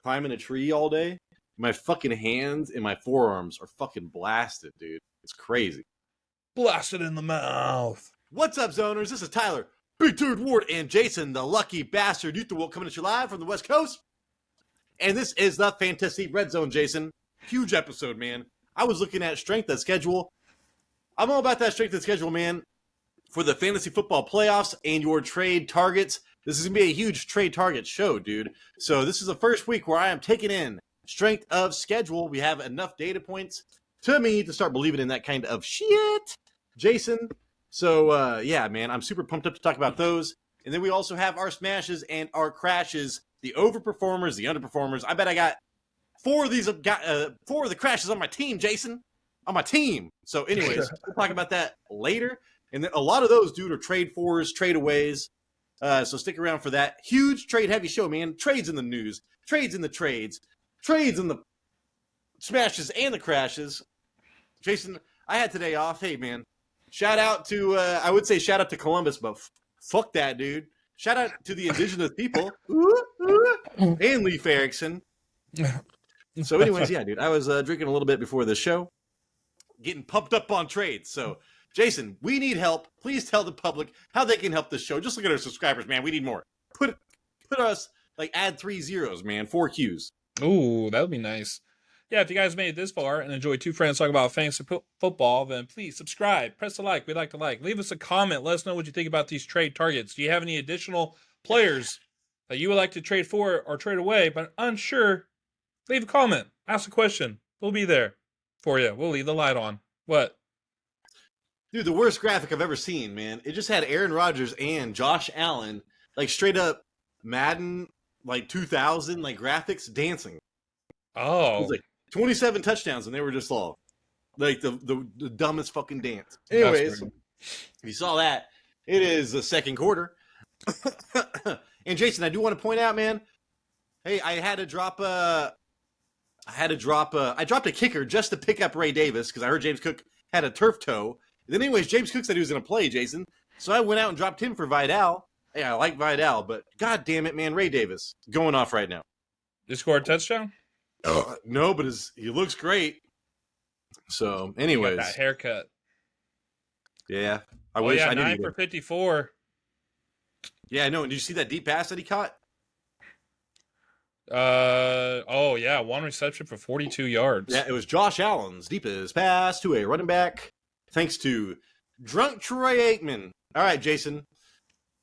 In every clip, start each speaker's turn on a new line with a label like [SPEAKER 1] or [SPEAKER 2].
[SPEAKER 1] climbing a tree all day. My fucking hands and my forearms are fucking blasted, dude. It's crazy.
[SPEAKER 2] Blasted in the mouth.
[SPEAKER 1] What's up, zoners? This is Tyler, Big Dude Ward, and Jason, the lucky bastard youth will coming at you live from the West Coast. And this is the Fantasy Red Zone, Jason. Huge episode, man. I was looking at strength of schedule. I'm all about that strength of schedule, man. For the fantasy football playoffs and your trade targets. This is going to be a huge trade target show, dude. So this is the first week where I am taking in strength of schedule. We have enough data points to me to start believing in that kind of shit, Jason. So, yeah, man, I'm super pumped up to talk about those. And then we also have our smashes and our crashes, the overperformers, the underperformers. I bet I got four of the crashes on my team, Jason. On my team. So, anyways, we'll talk about that later. And then a lot of those, dude, are trade fours, trade aways. So stick around for that. Huge trade-heavy show, man. Trades in the news. Trades in the trades. Trades in the smashes and the crashes. Jason, I had today off. Hey, man. Shout out to, I would say shout out to Columbus, but fuck that, dude. Shout out to the indigenous people. And Leif Erikson. So anyways, yeah, dude. I was drinking a little bit before the show. Getting pumped up on trades. So, Jason, we need help. Please tell the public how they can help this show. Just look at our subscribers, man. We need more. Put us, add 3 zeros, man. 4 Qs.
[SPEAKER 2] Ooh, that would be nice. Yeah, if you guys made it this far and enjoy two friends talking about fantasy football, then please subscribe, press the like. We'd like to like. Leave us a comment. Let us know what you think about these trade targets. Do you have any additional players that you would like to trade for or trade away, but unsure? Leave a comment. Ask a question. We'll be there for you. We'll leave the light on. What?
[SPEAKER 1] Dude, the worst graphic I've ever seen, man. It just had Aaron Rodgers and Josh Allen, straight up Madden, 2000, graphics dancing.
[SPEAKER 2] Oh.
[SPEAKER 1] It was 27 touchdowns, and they were just all the dumbest fucking dance. Anyways, if you saw that, it is the second quarter. And Jason, I do want to point out, man, hey, I dropped a kicker just to pick up Ray Davis because I heard James Cook had a turf toe. And then anyways, James Cook said he was going to play, Jason. So I went out and dropped him for Vidal. Hey, I like Vidal, but god damn it, man, Ray Davis going off right now.
[SPEAKER 2] You scored a touchdown?
[SPEAKER 1] No, but he looks great. So, anyways.
[SPEAKER 2] That haircut.
[SPEAKER 1] Yeah. I wish I didn't.
[SPEAKER 2] 9 for 54.
[SPEAKER 1] Yeah, I know. Did you see that deep pass that he caught?
[SPEAKER 2] One reception for 42 yards.
[SPEAKER 1] Yeah, it was Josh Allen's deepest pass to a running back, thanks to drunk Troy Aikman. All right, Jason.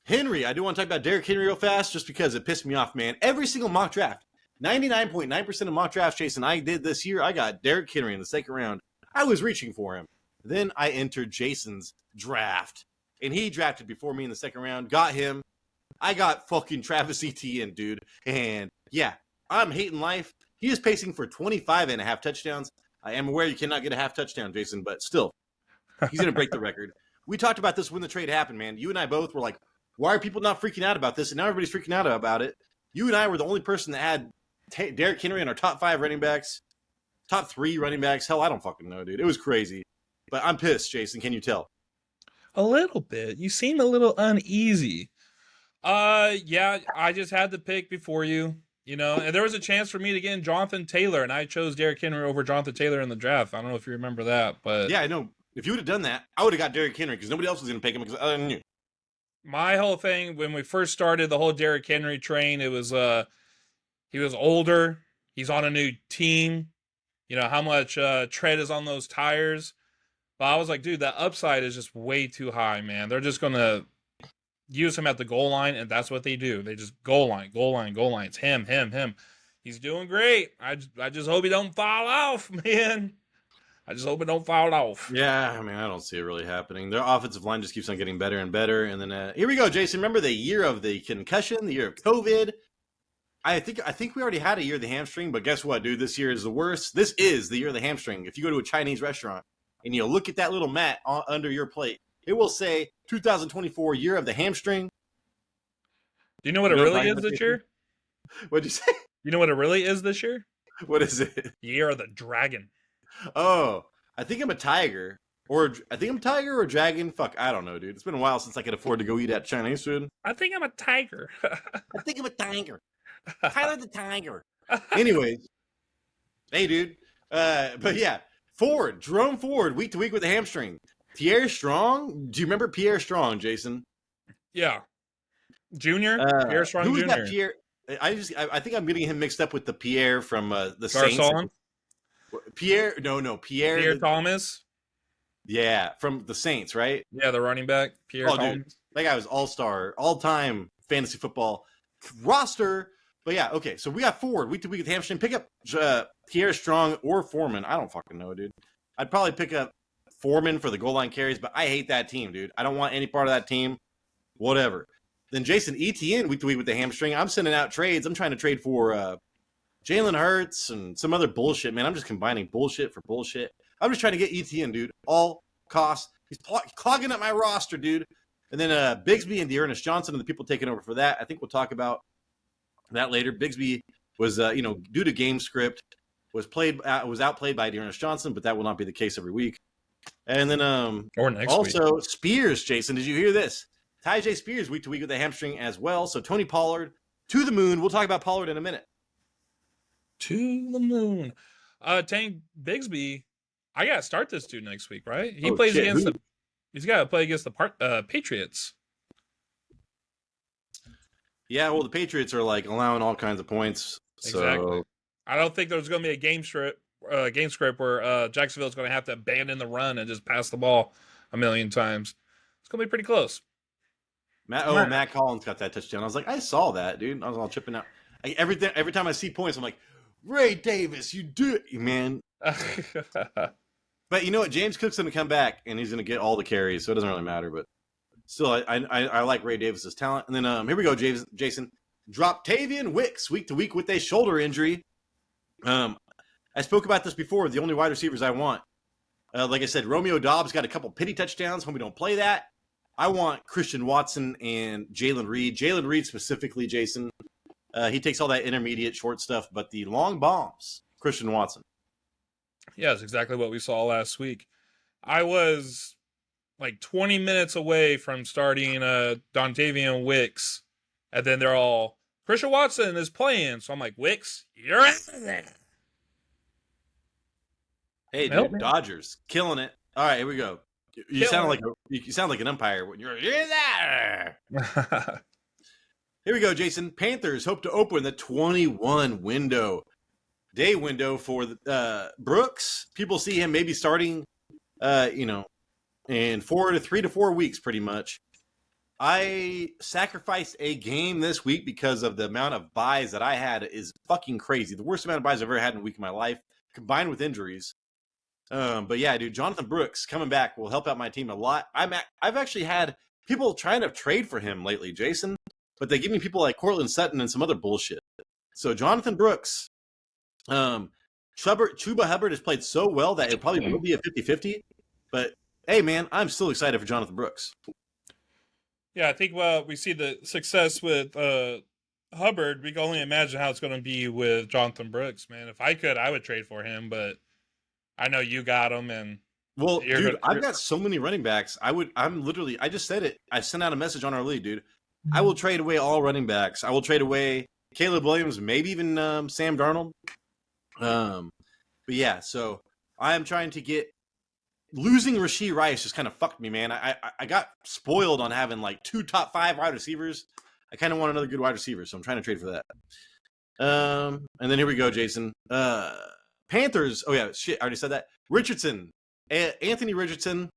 [SPEAKER 1] Henry, I do want to talk about Derrick Henry real fast just because it pissed me off, man. Every single mock draft, 99.9% of mock drafts, Jason, I did this year, I got Derrick Henry in the second round. I was reaching for him. Then I entered Jason's draft, and he drafted before me in the second round, got him. I got fucking Travis Etienne, dude, and yeah, I'm hating life. He is pacing for 25.5 touchdowns. I am aware you cannot get a half touchdown, Jason, but still, he's going to break the record. We talked about this when the trade happened, man. You and I both were like, why are people not freaking out about this? And now everybody's freaking out about it. You and I were the only person that had Derrick Henry in our top 5 running backs, top 3 running backs. Hell, I don't fucking know, dude. It was crazy. But I'm pissed, Jason. Can you tell?
[SPEAKER 2] A little bit. You seem a little uneasy. Yeah, I just had the pick before you, and there was a chance for me to get in Jonathan Taylor, and I chose Derrick Henry over Jonathan Taylor in the draft. I don't know if you remember that, but
[SPEAKER 1] yeah, I know. If you would have done that, I would have got Derrick Henry because nobody else was going to pick him other than you.
[SPEAKER 2] My whole thing when we first started the whole Derrick Henry train, it was he was older, he's on a new team, how much tread is on those tires. But I was like, dude, that upside is just way too high, man. They're just gonna use him at the goal line, and that's what they do. They just goal line. It's him. He's doing great. I just hope he don't fall off, man. I just hope it don't fall off.
[SPEAKER 1] Yeah, I mean, I don't see it really happening. Their offensive line just keeps on getting better and better. And then here we go, Jason. Remember the year of the concussion, the year of COVID? I think we already had a year of the hamstring, but guess what, dude? This year is the worst. This is the year of the hamstring. If you go to a Chinese restaurant and you look at that little mat under your plate, it will say 2024 year of the hamstring.
[SPEAKER 2] Do you know what it really is this year?
[SPEAKER 1] What'd you say?
[SPEAKER 2] You know what it really is this year?
[SPEAKER 1] What is it?
[SPEAKER 2] Year of the dragon.
[SPEAKER 1] Oh, I think I'm a tiger. Or dragon. Fuck, I don't know, dude. It's been a while since I could afford to go eat at Chinese food.
[SPEAKER 2] I think I'm a tiger.
[SPEAKER 1] I think I'm a tiger. Tyler the Tiger. Anyways, hey, dude. But yeah, Jerome Ford, week to week with a hamstring. Pierre Strong. Do you remember Pierre Strong, Jason?
[SPEAKER 2] Yeah. Junior? Pierre Strong
[SPEAKER 1] Who was
[SPEAKER 2] Jr.
[SPEAKER 1] that Pierre? I think I'm getting him mixed up with the Pierre from the Saints.
[SPEAKER 2] Garcon?
[SPEAKER 1] Pierre, no,
[SPEAKER 2] Pierre Thomas?
[SPEAKER 1] Yeah, from the Saints, right?
[SPEAKER 2] Yeah, the running back. Pierre Thomas.
[SPEAKER 1] Dude, that guy was all-star, all-time fantasy football roster. But yeah, okay, so we got Ford, week to week with hamstring. Pick up Pierre Strong or Foreman. I don't fucking know, dude. I'd probably pick up Foreman for the goal line carries, but I hate that team, dude. I don't want any part of that team. Whatever. Then Jason Etienne, week to week with the hamstring. I'm sending out trades. I'm trying to trade for Jalen Hurts and some other bullshit, man. I'm just combining bullshit for bullshit. I'm just trying to get Etienne, dude. All costs. He's clogging up my roster, dude. And then Bigsby and Dearness Johnson and the people taking over for that. I think we'll talk about that later. Bigsby was, due to game script, was outplayed by Dearness Johnson, but that will not be the case every week. And then
[SPEAKER 2] or next
[SPEAKER 1] also
[SPEAKER 2] week.
[SPEAKER 1] Spears, Jason. Did you hear this? Tyjae Spears week to week with a hamstring as well. So Tony Pollard to the moon. We'll talk about Pollard in a minute.
[SPEAKER 2] To the moon. Tank Bigsby, I gotta start this dude next week, right? He plays against he's gotta play against the Patriots.
[SPEAKER 1] Yeah, well, the Patriots are like allowing all kinds of points.
[SPEAKER 2] Exactly.
[SPEAKER 1] So
[SPEAKER 2] I don't think there's gonna be a game script where Jacksonville's gonna have to abandon the run and just pass the ball a million times. It's gonna be pretty close.
[SPEAKER 1] Matt Collins got that touchdown. I was like, I saw that, dude. I was all chipping out. Every time I see points, I'm like, Ray Davis, you do it, man. But you know what? James Cook's going to come back, and he's going to get all the carries, so it doesn't really matter. But still, I like Ray Davis's talent. And then here we go, Jason. Drop Tavian Wicks week to week with a shoulder injury. I spoke about this before. The only wide receivers I want. Like I said, Romeo Doubs got a couple pity touchdowns when we don't play that. I want Christian Watson and Jalen Reed. Jalen Reed specifically, Jason. He takes all that intermediate short stuff, but the long bombs, Christian Watson.
[SPEAKER 2] Yeah, that's exactly what we saw last week. I was like 20 minutes away from starting Dontavian Wicks, and then they're all, Christian Watson is playing. So I'm like, Wicks, you're out of there.
[SPEAKER 1] Hey, dude, Dodgers, killing it. All right, here we go. You sound like an umpire when you're there. Here we go, Jason. Panthers hope to open the 21 day window for Brooks. People see him maybe starting, in 3 to 4 weeks, pretty much. I sacrificed a game this week because of the amount of buys that I had is fucking crazy. The worst amount of buys I've ever had in a week of my life, combined with injuries. But yeah, dude, Jonathan Brooks coming back will help out my team a lot. I've actually had people trying to trade for him lately, Jason, but they give me people like Cortland Sutton and some other bullshit. So Jonathan Brooks, Chuba Hubbard has played so well that it probably will be a 50-50. But hey, man, I'm still excited for Jonathan Brooks.
[SPEAKER 2] Yeah, I think we see the success with Hubbard. We can only imagine how it's going to be with Jonathan Brooks, man. If I could, I would trade for him, but I know you got him, and
[SPEAKER 1] dude, I've got so many running backs. I just said it. I sent out a message on our league, dude. I will trade away all running backs. I will trade away Caleb Williams, maybe even Sam Darnold. But yeah, so I am trying to get losing Rashee Rice just kind of fucked me, man. I got spoiled on having like 2 top 5 wide receivers. I kind of want another good wide receiver, so I'm trying to trade for that. And then here we go, Jason. Panthers. Oh yeah, shit. I already said that. Richardson, Anthony Richardson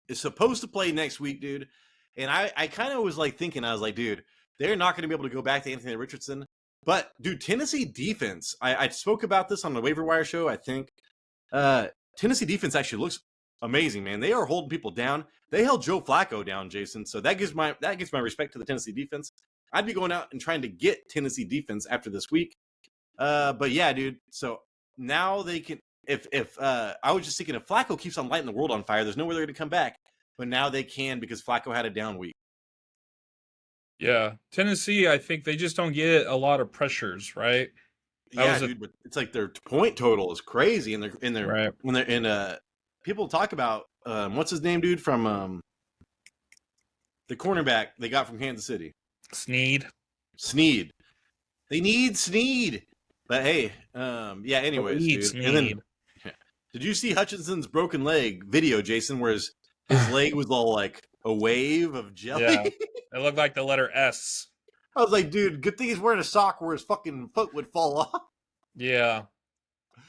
[SPEAKER 1] is supposed to play next week, dude. And I kind of was like thinking, I was like, dude, they're not going to be able to go back to Anthony Richardson. But dude, Tennessee defense. I spoke about this on the waiver wire show. I think Tennessee defense actually looks amazing, man. They are holding people down. They held Joe Flacco down, Jason. So that gives my respect to the Tennessee defense. I'd be going out and trying to get Tennessee defense after this week. But yeah, dude. So now they can. If I was just thinking, if Flacco keeps on lighting the world on fire, there's no way they're going to come back. But now they can because Flacco had a down week.
[SPEAKER 2] Yeah, Tennessee, I think they just don't get a lot of pressures, right?
[SPEAKER 1] Dude, but it's like their point total is crazy, and they're
[SPEAKER 2] right.
[SPEAKER 1] When they're in people talk about what's his name, dude, from the cornerback they got from Kansas City,
[SPEAKER 2] Sneed.
[SPEAKER 1] They need Snead. But hey, yeah. Anyways, dude.
[SPEAKER 2] Snead.
[SPEAKER 1] And then, did you see Hutchinson's broken leg video, Jason? Where his leg was all like a wave of jelly.
[SPEAKER 2] Yeah. It looked like the letter S.
[SPEAKER 1] I was like, dude, good thing he's wearing a sock where his fucking foot would fall off.
[SPEAKER 2] Yeah.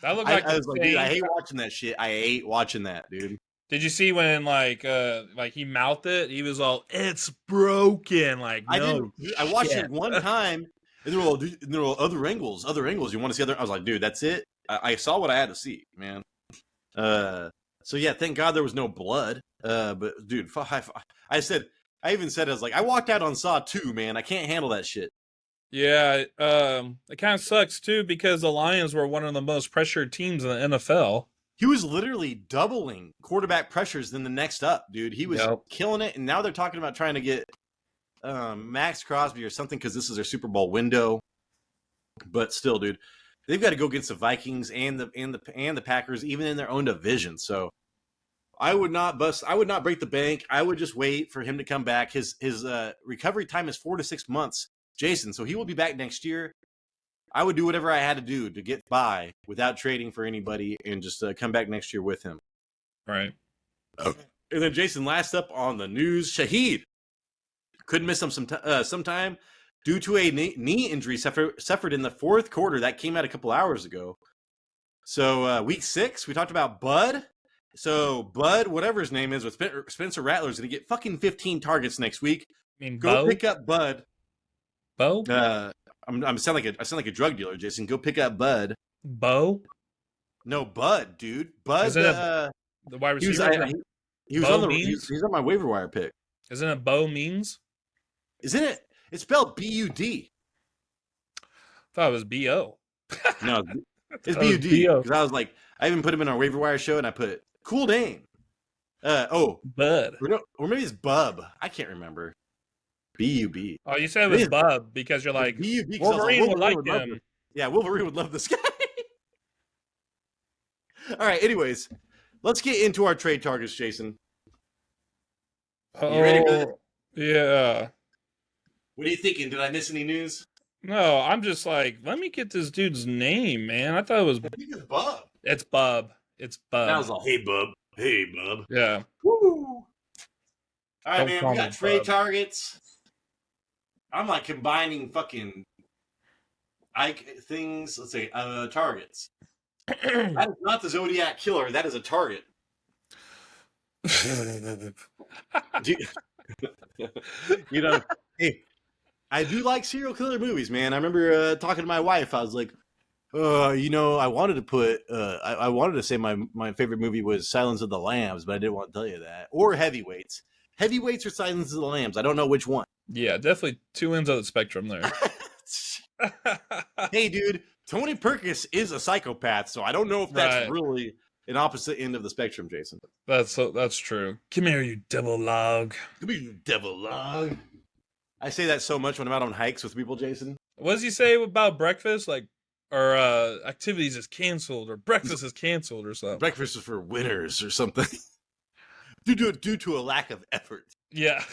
[SPEAKER 2] That looked like
[SPEAKER 1] I was like, dude, I hate watching that shit. I hate watching that, dude.
[SPEAKER 2] Did you see when like he mouthed it? He was all, "It's broken." Like, no,
[SPEAKER 1] I watched it one time, and there were other angles. You want to see other? I was like, dude, that's it. I saw what I had to see, man. So yeah, thank God there was no blood. But dude, I even said, I was like, I walked out on Saw 2, man. I can't handle that shit.
[SPEAKER 2] Yeah, it kind of sucks too because the Lions were one of the most pressured teams in the NFL.
[SPEAKER 1] He was literally doubling quarterback pressures than the next up, dude. He was killing it, and now they're talking about trying to get Max Crosby or something because this is their Super Bowl window. But still, dude, they've got to go against the Vikings and the Packers, even in their own division. So I would not break the bank. I would just wait for him to come back. His recovery time is 4 to 6 months, Jason. So he will be back next year. I would do whatever I had to do to get by without trading for anybody and just come back next year with him.
[SPEAKER 2] Right.
[SPEAKER 1] And then Jason, last up on the news, Shaheed couldn't miss him some time due to a knee injury suffered in the fourth quarter. That came out a couple hours ago. So week 6, we talked about Bud. So Bud, whatever his name is, with Spencer Rattler is going to get fucking 15 targets next week. Go pick up Bud.
[SPEAKER 2] Bo?
[SPEAKER 1] I sound like a drug dealer, Jason. Go pick up Bud.
[SPEAKER 2] Bo?
[SPEAKER 1] No, Bud, dude. Bud.
[SPEAKER 2] The wide receiver.
[SPEAKER 1] He was on my waiver wire pick.
[SPEAKER 2] Isn't it Bo Means?
[SPEAKER 1] Isn't it? It's spelled B-U-D.
[SPEAKER 2] Thought it was B-O.
[SPEAKER 1] No, it's B-U-D. Because I was like, I even put him in our waiver wire show, and I put cool name.
[SPEAKER 2] Bud.
[SPEAKER 1] Or maybe it's Bub. I can't remember. B-U-B.
[SPEAKER 2] Oh, you said it was Bub because you're like,
[SPEAKER 1] B-U-B,
[SPEAKER 2] Wolverine would like him.
[SPEAKER 1] Yeah, Wolverine would love this guy. All right, anyways, let's get into our trade targets, Jason. You ready for this?
[SPEAKER 2] Yeah.
[SPEAKER 1] What are you thinking? Did I miss any news?
[SPEAKER 2] No, I'm just like, let me get this dude's name, man. I thought it was...
[SPEAKER 1] I think it's Bub.
[SPEAKER 2] It's Bub.
[SPEAKER 1] That was all, hey, Bub. Hey, Bub.
[SPEAKER 2] Yeah.
[SPEAKER 1] Woo! All right, man, we got trade targets. I'm like combining fucking things. Let's say targets. That is not the Zodiac Killer. That is a target. Hey, I do like serial killer movies, man. I remember talking to my wife. I was like, I wanted to put, I wanted to say my favorite movie was Silence of the Lambs, but I didn't want to tell you that. Or Heavyweights. Heavyweights or Silence of the Lambs. I don't know which one.
[SPEAKER 2] Yeah, definitely two ends of the spectrum there.
[SPEAKER 1] Hey, dude, Tony Perkis is a psychopath, so I don't know if that's really an opposite end of the spectrum, Jason.
[SPEAKER 2] That's true. Come here, you devil log.
[SPEAKER 1] Come here, you devil log. I say that so much when I'm out on hikes with people, Jason.
[SPEAKER 2] What does he say about breakfast? Like, or activities is canceled, or breakfast is canceled, or something.
[SPEAKER 1] Breakfast is for winners, or something. due to a lack of effort.
[SPEAKER 2] Yeah.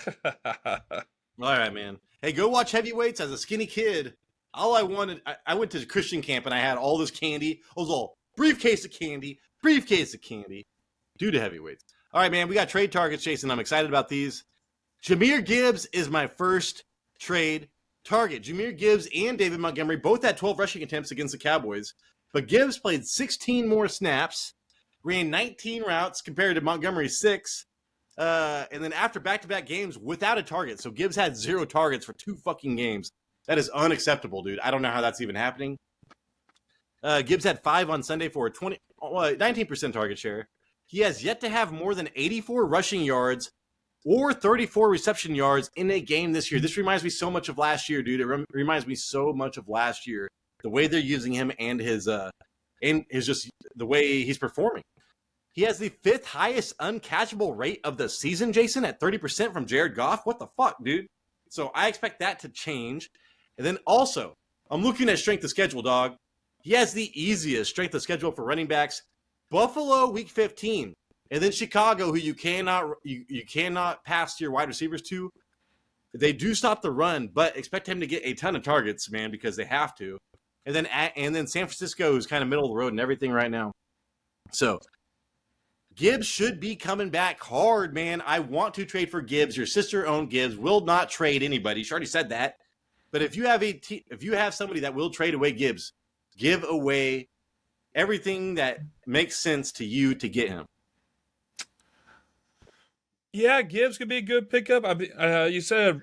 [SPEAKER 1] All right, man. Hey, go watch Heavyweights. As a skinny kid, all I wanted, I went to Christian camp and I had all this candy. I was all, briefcase of candy. Due to Heavyweights. All right, man, we got trade targets, Jason. I'm excited about these. Jahmyr Gibbs is my first trade target. Jahmyr Gibbs and David Montgomery both had 12 rushing attempts against the Cowboys, but Gibbs played 16 more snaps, ran 19 routes compared to Montgomery's 6, and then after back-to-back games without a target. So Gibbs had 0 targets for 2 fucking games. That is unacceptable, dude. I don't know how that's even happening. Gibbs had 5 on Sunday for a 19% target share. He has yet to have more than 84 rushing yards or 34 reception yards in a game this year. This reminds me so much of last year, dude. It reminds me so much of last year. The way they're using him and his just the way he's performing. He has the 5th highest uncatchable rate of the season, Jason, at 30% from Jared Goff. What the fuck, dude? So I expect that to change. And then also, I'm looking at strength of schedule, dog. He has the easiest strength of schedule for running backs. Buffalo, week 15. And then Chicago, who you cannot pass your wide receivers to. They do stop the run, but expect him to get a ton of targets, man, because they have to. And then San Francisco is kind of middle of the road and everything right now. So Gibbs should be coming back hard, man. I want to trade for Gibbs. Your sister owned Gibbs. Will not trade anybody. She already said that. But if you have somebody that will trade away Gibbs, give away everything that makes sense to you to get him.
[SPEAKER 2] Yeah, Gibbs could be a good pickup. You said,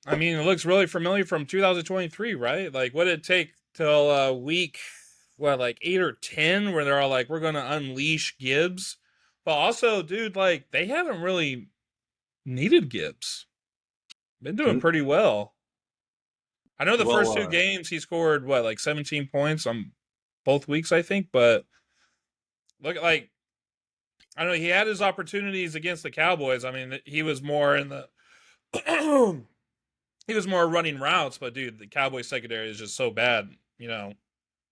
[SPEAKER 2] I mean, it looks really familiar from 2023, right? Like, what did it take till week, like 8 or 10, where they're all like, we're going to unleash Gibbs? But also, dude, like, they haven't really needed Gibbs. Been doing pretty well. I know the first 2 games he scored, like 17 points on both weeks, I think. But look, like, I don't know, he had his opportunities against the Cowboys. I mean, he was more in the he was more running routes, but dude, the Cowboys secondary is just so bad. You know,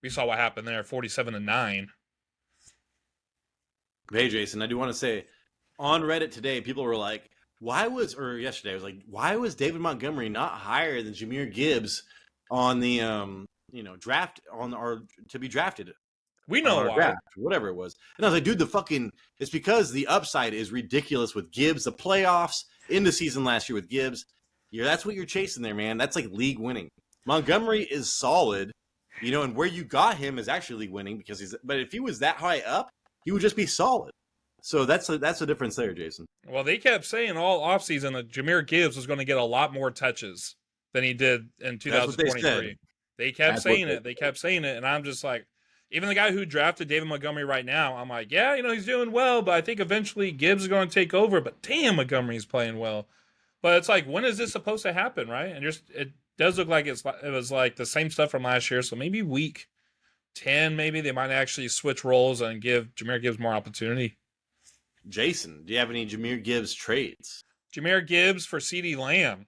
[SPEAKER 2] we saw what happened there, 47-9.
[SPEAKER 1] Hey, Jason, I do want to say, on Reddit today, people were like, yesterday, I was like, why was David Montgomery not higher than Jahmyr Gibbs on the draft to be drafted?
[SPEAKER 2] We know why.
[SPEAKER 1] Draft, whatever it was. And I was like, dude, it's because the upside is ridiculous with Gibbs. The playoffs, in the season last year with Gibbs, that's what you're chasing there, man. That's like league winning. Montgomery is solid, and where you got him is actually league winning but if he was that high up, he would just be solid. So that's the difference there, Jason.
[SPEAKER 2] Well, they kept saying all offseason that Jahmyr Gibbs was going to get a lot more touches than he did in 2023. They kept saying it. They kept saying it, and I'm just like, even the guy who drafted David Montgomery right now, I'm like, yeah, he's doing well, but I think eventually Gibbs is going to take over. But damn, Montgomery's playing well. But it's like, when is this supposed to happen, right? And it does look like it was like the same stuff from last year. So maybe week 10, maybe they might actually switch roles and give Jahmyr Gibbs more opportunity.
[SPEAKER 1] Jason, do you have any Jahmyr Gibbs trades?
[SPEAKER 2] Jahmyr Gibbs for CeeDee Lamb.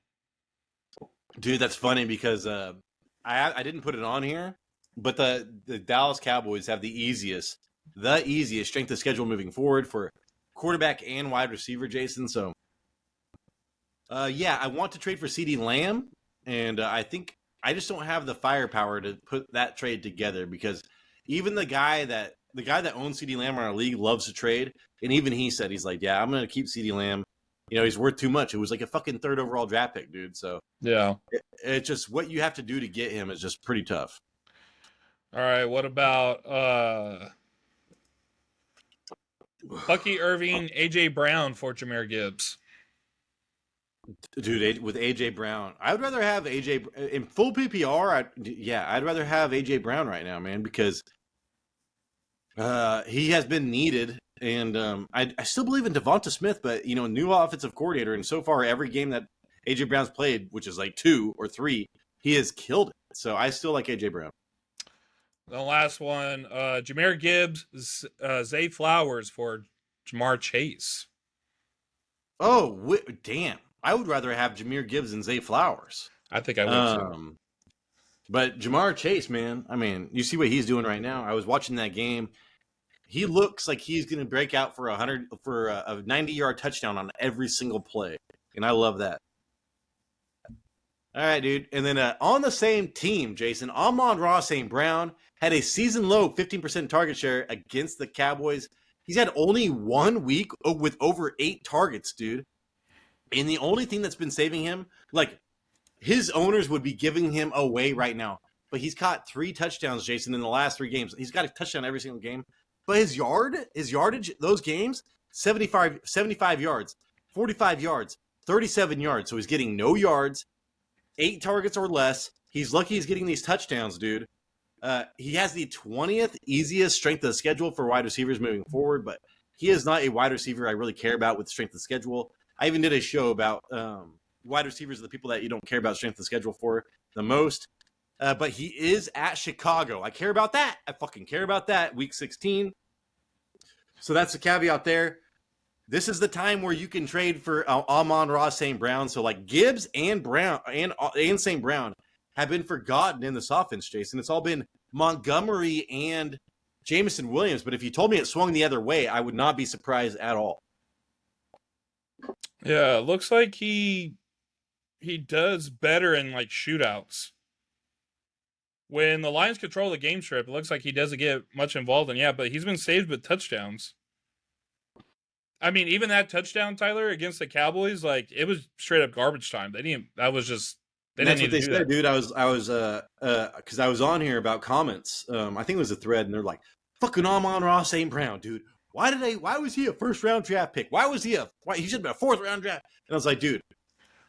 [SPEAKER 1] Dude, that's funny because I didn't put it on here. But the Dallas Cowboys have the easiest strength of schedule moving forward for quarterback and wide receiver, Jason. So, I want to trade for CeeDee Lamb, and I think I just don't have the firepower to put that trade together because even the guy that owns CeeDee Lamb in our league loves to trade, and even he said he's like, yeah, I'm going to keep CeeDee Lamb. He's worth too much. It was like a fucking 3rd overall draft pick, dude. So
[SPEAKER 2] yeah,
[SPEAKER 1] it's just what you have to do to get him is just pretty tough.
[SPEAKER 2] All right, what about Bucky Irving, A.J. Brown for Jahmyr Gibbs?
[SPEAKER 1] Dude, with A.J. Brown, I would rather have A.J. in full PPR. I'd rather have A.J. Brown right now, man, because he has been needed. And I still believe in Devonta Smith, but, new offensive coordinator. And so far, every game that A.J. Brown's played, which is like 2 or 3, he has killed it. So I still like A.J. Brown.
[SPEAKER 2] The last one, Jahmyr Gibbs, Zay Flowers for Jamar Chase.
[SPEAKER 1] Oh, damn. I would rather have Jahmyr Gibbs than Zay Flowers.
[SPEAKER 2] I think I would too.
[SPEAKER 1] But Jamar Chase, man, I mean, you see what he's doing right now. I was watching that game. He looks like he's going to break out for a 90-yard touchdown on every single play. And I love that. All right, dude. And then on the same team, Jason, Amon St. Brown had a season-low 15% target share against the Cowboys. He's had only 1 week with over 8 targets, dude. And the only thing that's been saving him, like, his owners would be giving him away right now. But he's caught 3 touchdowns, Jason, in the last 3 games. He's got a touchdown every single game. But his yardage, those games, 75 yards, 45 yards, 37 yards. So he's getting no yards. 8 targets or less. He's lucky he's getting these touchdowns, dude. He has the 20th easiest strength of the schedule for wide receivers moving forward, but he is not a wide receiver I really care about with strength of schedule. I even did a show about wide receivers are the people that you don't care about strength of schedule for the most. But he is at Chicago. I care about that. I fucking care about that. Week 16. So that's the caveat there. This is the time where you can trade for Amon St. Brown. So like Gibbs and Brown and St. Brown have been forgotten in this offense, Jason. It's all been Montgomery and Jameson Williams. But if you told me it swung the other way, I would not be surprised at all.
[SPEAKER 2] Yeah, it looks like he he does better in like shootouts. When the Lions control the game script, it looks like he doesn't get much involved in. Yeah, but he's been saved with touchdowns. I mean, even that touchdown, Tyler, against the Cowboys, like it was straight up garbage time. They didn't. That was just. They
[SPEAKER 1] That's
[SPEAKER 2] didn't
[SPEAKER 1] what
[SPEAKER 2] need
[SPEAKER 1] they
[SPEAKER 2] to do
[SPEAKER 1] said,
[SPEAKER 2] that.
[SPEAKER 1] dude. Because I was on here about comments. I think it was a thread, and they're like, "Fucking Amon-Ra St. Brown, dude. Why was he a first round draft pick? Why he should have been a fourth round draft?" And I was like, dude,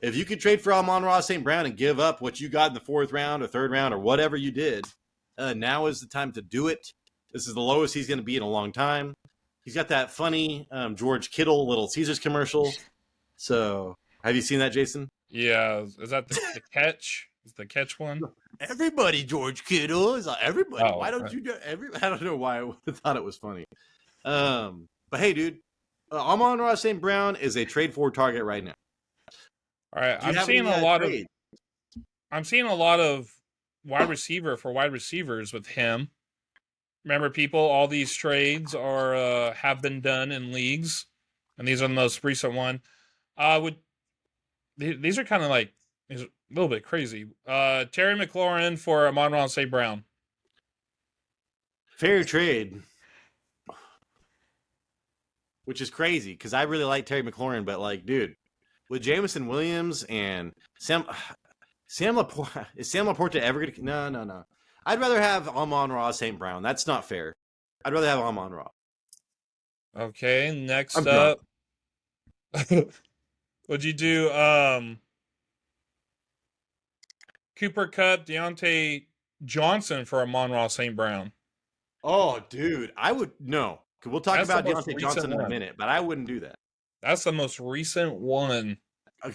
[SPEAKER 1] if you could trade for Amon-Ra St. Brown and give up what you got in the fourth round or third round or whatever you did, now is the time to do it. This is the lowest he's going to be in a long time. He's got that funny George Kittle Little Caesars commercial. So, have you seen that, Jason?
[SPEAKER 2] Yeah, is that the catch? Is the catch one?
[SPEAKER 1] Everybody, George Kittle is like, everybody.
[SPEAKER 2] Oh,
[SPEAKER 1] Why don't you do I don't know why I thought it was funny. But hey, dude, Amon-Ra St. Brown is a trade for target right now.
[SPEAKER 2] All right,
[SPEAKER 1] Do you
[SPEAKER 2] I'm
[SPEAKER 1] have
[SPEAKER 2] seeing
[SPEAKER 1] any,
[SPEAKER 2] a lot
[SPEAKER 1] trades?
[SPEAKER 2] I'm seeing a lot of wide receiver for wide receivers with him. Remember, people, all these trades are have been done in leagues, and these are the most recent one. These are kind of like a little bit crazy. Terry McLaurin for Amon-Ra St. Brown.
[SPEAKER 1] Fair trade. Which is crazy because I really like Terry McLaurin, but like, dude, with Jameson Williams and Sam Laporte, is Sam Laporte ever going to? No. I'd rather have Amon-Ra St. Brown. That's not fair. I'd rather have Amon-Ra.
[SPEAKER 2] Okay, next
[SPEAKER 1] I'm
[SPEAKER 2] up. What'd you do? Cooper Kupp, Diontae Johnson for Amon-Ra St. Brown.
[SPEAKER 1] Oh, dude, I would no. We'll talk
[SPEAKER 2] That's
[SPEAKER 1] about
[SPEAKER 2] the most
[SPEAKER 1] Diontae
[SPEAKER 2] recent
[SPEAKER 1] Johnson in a
[SPEAKER 2] one.
[SPEAKER 1] minute, but I wouldn't do that.
[SPEAKER 2] That's the most recent one.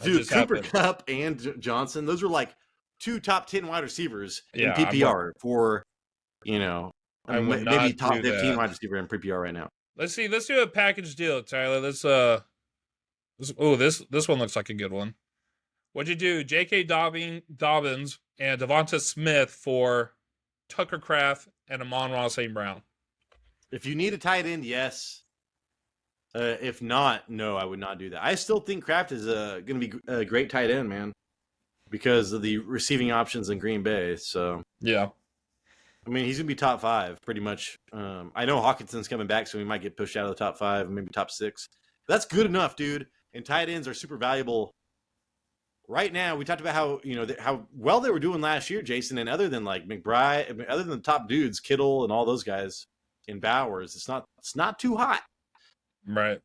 [SPEAKER 1] Dude,
[SPEAKER 2] just
[SPEAKER 1] Cooper
[SPEAKER 2] happened.
[SPEAKER 1] Kupp and Johnson, those are like two top 10 wide receivers in
[SPEAKER 2] Yeah,
[SPEAKER 1] PPR for,
[SPEAKER 2] I would
[SPEAKER 1] maybe
[SPEAKER 2] not
[SPEAKER 1] top
[SPEAKER 2] do
[SPEAKER 1] 15
[SPEAKER 2] that.
[SPEAKER 1] wide receiver in PPR right now.
[SPEAKER 2] Let's see. Let's do a package deal, Tyler. This one looks like a good one. What'd you do? J.K. Dobbins and Devonta Smith for Tucker Kraft and Amon-Ra St. Brown.
[SPEAKER 1] If you need a tight end, yes. If not, no, I would not do that. I still think Kraft is going to be a great tight end, man, because of the receiving options in Green Bay. So,
[SPEAKER 2] yeah.
[SPEAKER 1] I mean, he's going to be top 5 pretty much. I know Hawkinson's coming back, so we might get pushed out of the top 5, maybe top 6. But that's good enough, dude. And tight ends are super valuable. Right now, we talked about how well they were doing last year, Jason, and other than like McBride, other than the top dudes, Kittle and all those guys in Bowers, it's not too hot.
[SPEAKER 2] Right.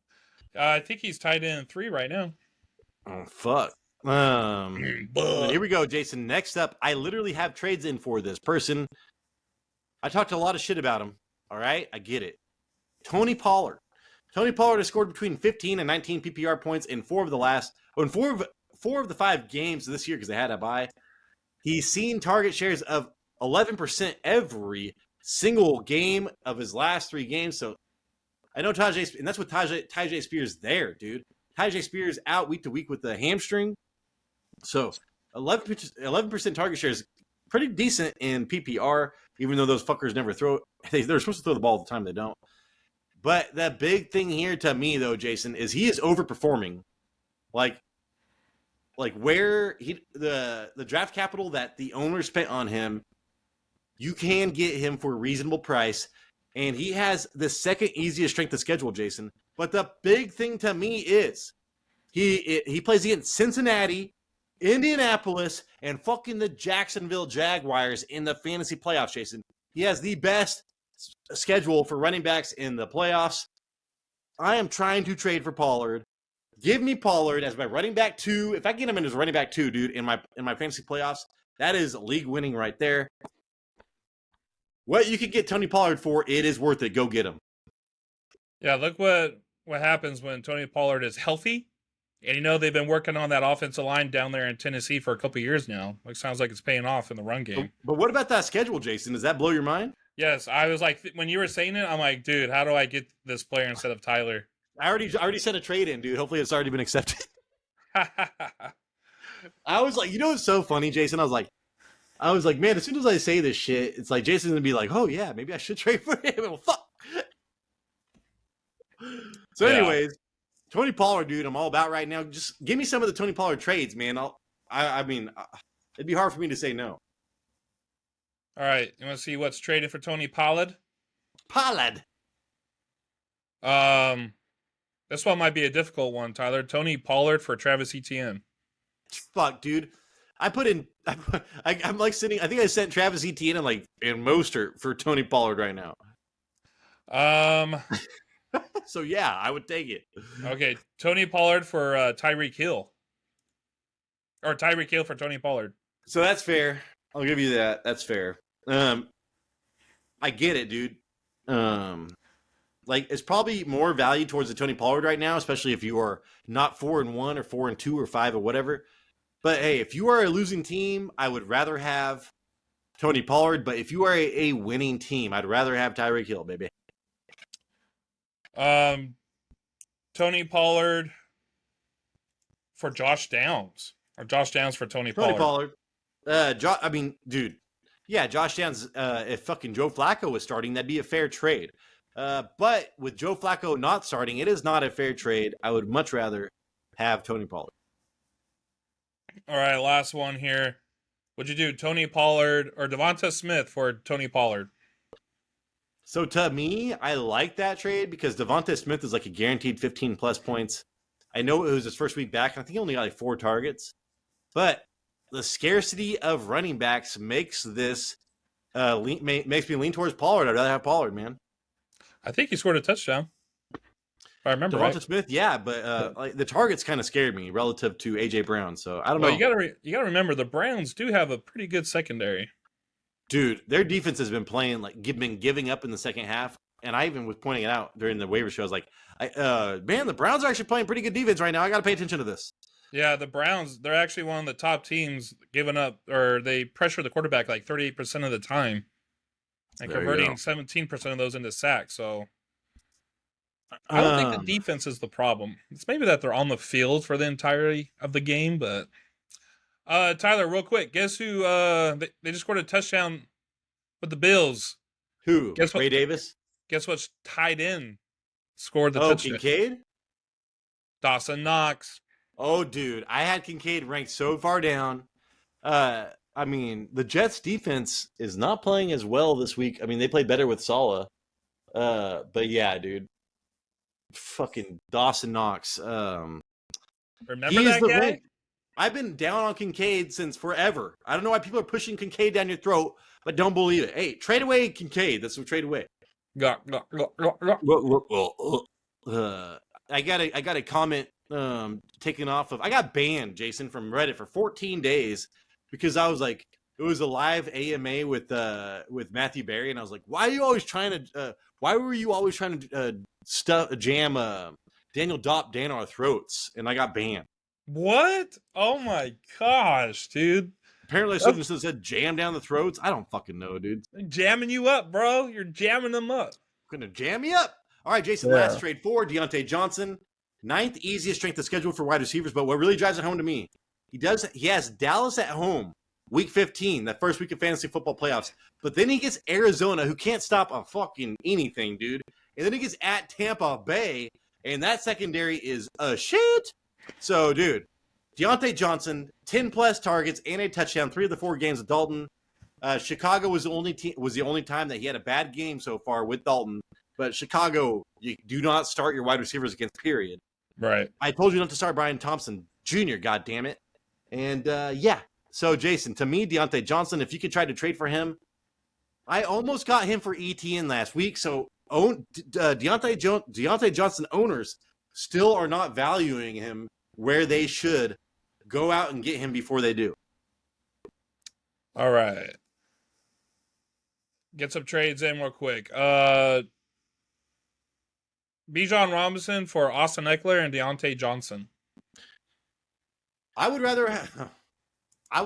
[SPEAKER 2] I think he's tied in 3 right now.
[SPEAKER 1] Oh, fuck. Here we go, Jason. Next up, I literally have trades in for this person. I talked a lot of shit about him. All right? I get it. Tony Pollard. Tony Pollard has scored between 15 and 19 PPR points in four of the 5 games this year because they had a bye. He's seen target shares of 11% every single game of his last 3 games. So I know Tajay, and that's with Tajay Spears there, dude. Tajay Spears out week to week with the hamstring. So 11% target share is pretty decent in PPR, even though those fuckers never throw. They're supposed to throw the ball all the time. They don't. But the big thing here to me, though, Jason, is he is overperforming. Like where the draft capital that the owner spent on him, you can get him for a reasonable price. And he has the second easiest strength of schedule, Jason. But the big thing to me is he plays against Cincinnati, Indianapolis, and fucking the Jacksonville Jaguars in the fantasy playoffs, Jason. He has the best schedule for running backs in the playoffs. I am trying to trade for Pollard. Give me Pollard as my running back 2. If I get him in as running back 2, dude, in my fantasy playoffs, that is league winning right there. What you could get Tony Pollard for, it is worth it. Go get him.
[SPEAKER 2] Yeah, look what happens when Tony Pollard is healthy. And they've been working on that offensive line down there in Tennessee for a couple years now. It sounds like it's paying off in the run game.
[SPEAKER 1] But what about that schedule, Jason? Does that blow your mind?
[SPEAKER 2] Yes, I was like, when you were saying it, I'm like, dude, how do I get this player instead of Tyler?
[SPEAKER 1] I already sent a trade in, dude. Hopefully it's already been accepted. I was like, it's so funny, Jason. I was like, man, as soon as I say this shit, it's like Jason's gonna be like, oh yeah, maybe I should trade for him. Well, fuck. So, anyways, Tony Pollard, dude, I'm all about right now. Just give me some of the Tony Pollard trades, man. I mean, it'd be hard for me to say no.
[SPEAKER 2] All right, you want to see what's traded for Tony Pollard?
[SPEAKER 1] Pollard.
[SPEAKER 2] This one might be a difficult one, Tyler. Tony Pollard for Travis Etienne.
[SPEAKER 1] Fuck, dude. I'm like sitting. I think I sent Travis Etienne and Mostert for Tony Pollard right now. So yeah, I would take it.
[SPEAKER 2] Okay, Tony Pollard for Tyreek Hill. Or Tyreek Hill for Tony Pollard.
[SPEAKER 1] So that's fair. I'll give you that. That's fair. I get it, dude. It's probably more value towards the Tony Pollard right now, especially if you are not 4-1 or 4-2 or 5 or whatever. But hey, if you are a losing team, I would rather have Tony Pollard. But if you are a winning team, I'd rather have Tyreek Hill, baby.
[SPEAKER 2] Tony Pollard for Josh Downs. Or Josh Downs for Tony Pollard.
[SPEAKER 1] I mean, dude. Yeah, Josh Downs, if fucking Joe Flacco was starting, that'd be a fair trade. But with Joe Flacco not starting, it is not a fair trade. I would much rather have Tony Pollard.
[SPEAKER 2] All right, last one here. Would you do Tony Pollard or Devonta Smith for Tony Pollard?
[SPEAKER 1] So to me, I like that trade because Devonta Smith is like a guaranteed 15-plus points. I know it was his first week back, and I think he only got 4 targets. But the scarcity of running backs makes this makes me lean towards Pollard. I'd rather have Pollard, man.
[SPEAKER 2] I think he scored a touchdown. If I remember
[SPEAKER 1] Devonta
[SPEAKER 2] right.
[SPEAKER 1] Smith, yeah, but the targets kind of scared me relative to AJ Brown. So I don't know.
[SPEAKER 2] You gotta remember the Browns do have a pretty good secondary.
[SPEAKER 1] Dude, their defense has been playing been giving up in the second half, and I even was pointing it out during the waiver show. I was like, man, the Browns are actually playing pretty good defense right now. I got to pay attention to this.
[SPEAKER 2] Yeah, the Browns, they're actually one of the top teams giving up, or they pressure the quarterback 38% of the time and converting 17% of those into sacks. So I don't think the defense is the problem. It's maybe that they're on the field for the entirety of the game, but Tyler, real quick, guess who they just scored a touchdown with the Bills.
[SPEAKER 1] Who? Ray Davis?
[SPEAKER 2] Guess what's tied in? Scored the touchdown.
[SPEAKER 1] Kincaid?
[SPEAKER 2] Dawson Knox.
[SPEAKER 1] Oh, dude, I had Kincaid ranked so far down. I mean, the Jets' defense is not playing as well this week. I mean, they played better with Saleh. But yeah, dude. Fucking Dawson Knox.
[SPEAKER 2] Remember that guy?
[SPEAKER 1] I've been down on Kincaid since forever. I don't know why people are pushing Kincaid down your throat, but don't believe it. Hey, trade away Kincaid. That's what trade away. I got a comment taken off of. I got banned, Jason, from Reddit for 14 days because I was like, it was a live AMA with Matthew Berry, and I was like, why were you always trying to jam Daniel Dopp down our throats? And I got banned.
[SPEAKER 2] What? Oh my gosh, dude.
[SPEAKER 1] Apparently, I shouldn't have said jam down the throats. I don't fucking know, dude.
[SPEAKER 2] They're jamming you up, bro. You're jamming them up.
[SPEAKER 1] I'm gonna jam you up. All right, Jason, last trade for Diontae Johnson. 9th easiest strength of schedule for wide receivers, but what really drives it home to me, he has Dallas at home, week 15, that first week of fantasy football playoffs. But then he gets Arizona, who can't stop a fucking anything, dude. And then he gets at Tampa Bay, and that secondary is a shit. So, dude, Diontae Johnson, 10-plus targets and a touchdown, 3 of the 4 games with Dalton. Chicago was the only time that he had a bad game so far with Dalton. But Chicago, you do not start your wide receivers against, period.
[SPEAKER 2] Right.
[SPEAKER 1] I told you not to start Brian Thompson Jr., goddammit. And, yeah. So, Jason, to me, Diontae Johnson, if you could try to trade for him, I almost got him for ETN last week. So, Diontae Johnson owners still are not valuing him where they should. Go out and get him before they do.
[SPEAKER 2] All right. Get some trades in real quick. Bijan Robinson for Austin Eckler and Diontae Johnson.
[SPEAKER 1] I would rather have. I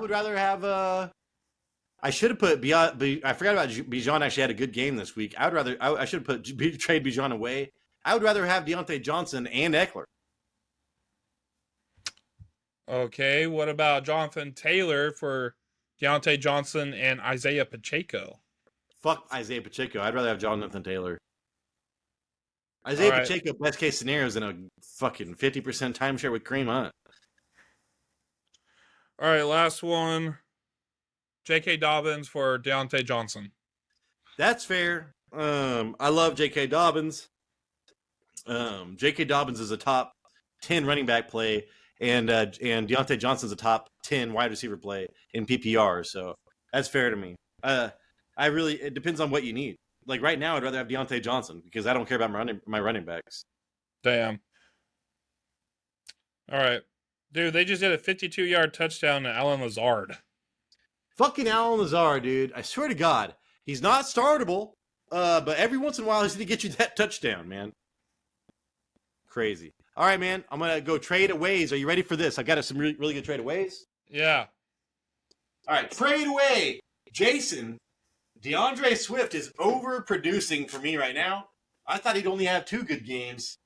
[SPEAKER 1] should have put I forgot about Bijan. Actually, had a good game this week. I should have put trade Bijan away. I would rather have Diontae Johnson and Eckler.
[SPEAKER 2] Okay, what about Jonathan Taylor for Diontae Johnson and Isaiah Pacheco?
[SPEAKER 1] Fuck Isaiah Pacheco. I'd rather have Jonathan Taylor. Isaiah Pacheco, best case scenario, is in a fucking 50% timeshare with Kareem Hunt.
[SPEAKER 2] All right, last one. J.K. Dobbins for Diontae Johnson.
[SPEAKER 1] That's fair. I love J.K. Dobbins. J.K. Dobbins is a top 10 running back play, and Diontae Johnson's a top 10 wide receiver play in PPR. So that's fair to me. It depends on what you need. Like right now, I'd rather have Diontae Johnson because I don't care about my running backs.
[SPEAKER 2] Damn. All right. Dude, they just did a 52-yard touchdown to Allen Lazard.
[SPEAKER 1] Fucking Allen Lazard, dude. I swear to God. He's not startable, but every once in a while he's going to get you that touchdown, man. Crazy. All right, man. I'm going to go trade aways. Are you ready for this? I got some really good trade aways.
[SPEAKER 2] Yeah.
[SPEAKER 1] All right, trade away. Jason, DeAndre Swift is overproducing for me right now. I thought he'd only have 2 good games.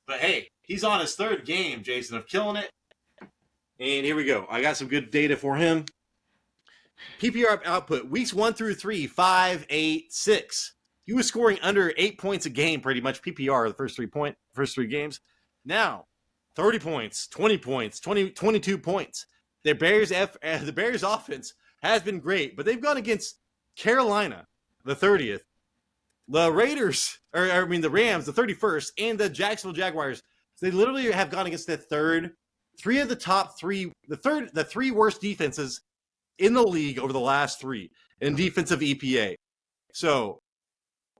[SPEAKER 1] But hey, he's on his 3rd game, Jason, of killing it. And here we go. I got some good data for him. PPR output, weeks 1 through 3, 5, 8, 6. He was scoring under 8 points a game, pretty much PPR, the first 3 games. Now, 30 points, 20 points, 22 points. The Bears offense has been great, but they've gone against Carolina, the 30th, the Rams, the 31st, and the Jacksonville Jaguars. They literally have gone against the 3 of the top 3, the 3 worst defenses in the league over the last 3 in defensive EPA. So,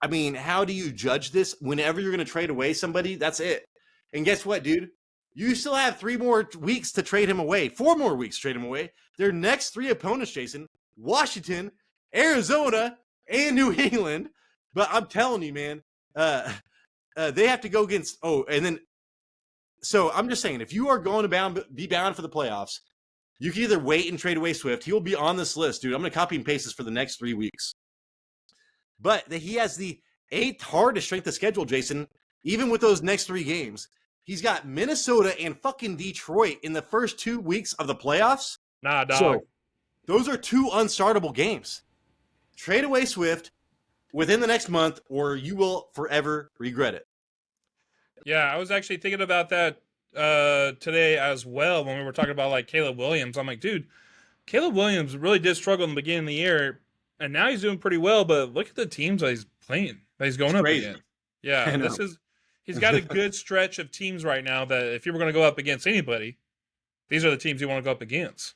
[SPEAKER 1] I mean, how do you judge this? Whenever you're going to trade away somebody, that's it. And guess what, dude? You still have 3 more weeks to trade him away. 4 more weeks to trade him away. Their next 3 opponents, Jason, Washington, Arizona, and New England. But I'm telling you, man, they have to go against. So I'm just saying, if you are going to be bound for the playoffs, you can either wait and trade away Swift. He will be on this list, dude. I'm going to copy and paste this for the next 3 weeks. But he has the 8th hardest strength of schedule, Jason, even with those next 3 games. He's got Minnesota and fucking Detroit in the first 2 weeks of the playoffs.
[SPEAKER 2] Nah, dog.
[SPEAKER 1] So those are 2 unstartable games. Trade away Swift within the next month, or you will forever regret it.
[SPEAKER 2] Yeah, I was actually thinking about that today as well when we were talking about like Caleb Williams. I'm like, dude, Caleb Williams really did struggle in the beginning of the year, and now he's doing pretty well. But look at the teams that he's playing, that he's going up against. Yeah, he's got a good stretch of teams right now that if you were going to go up against anybody, these are the teams you want to go up against.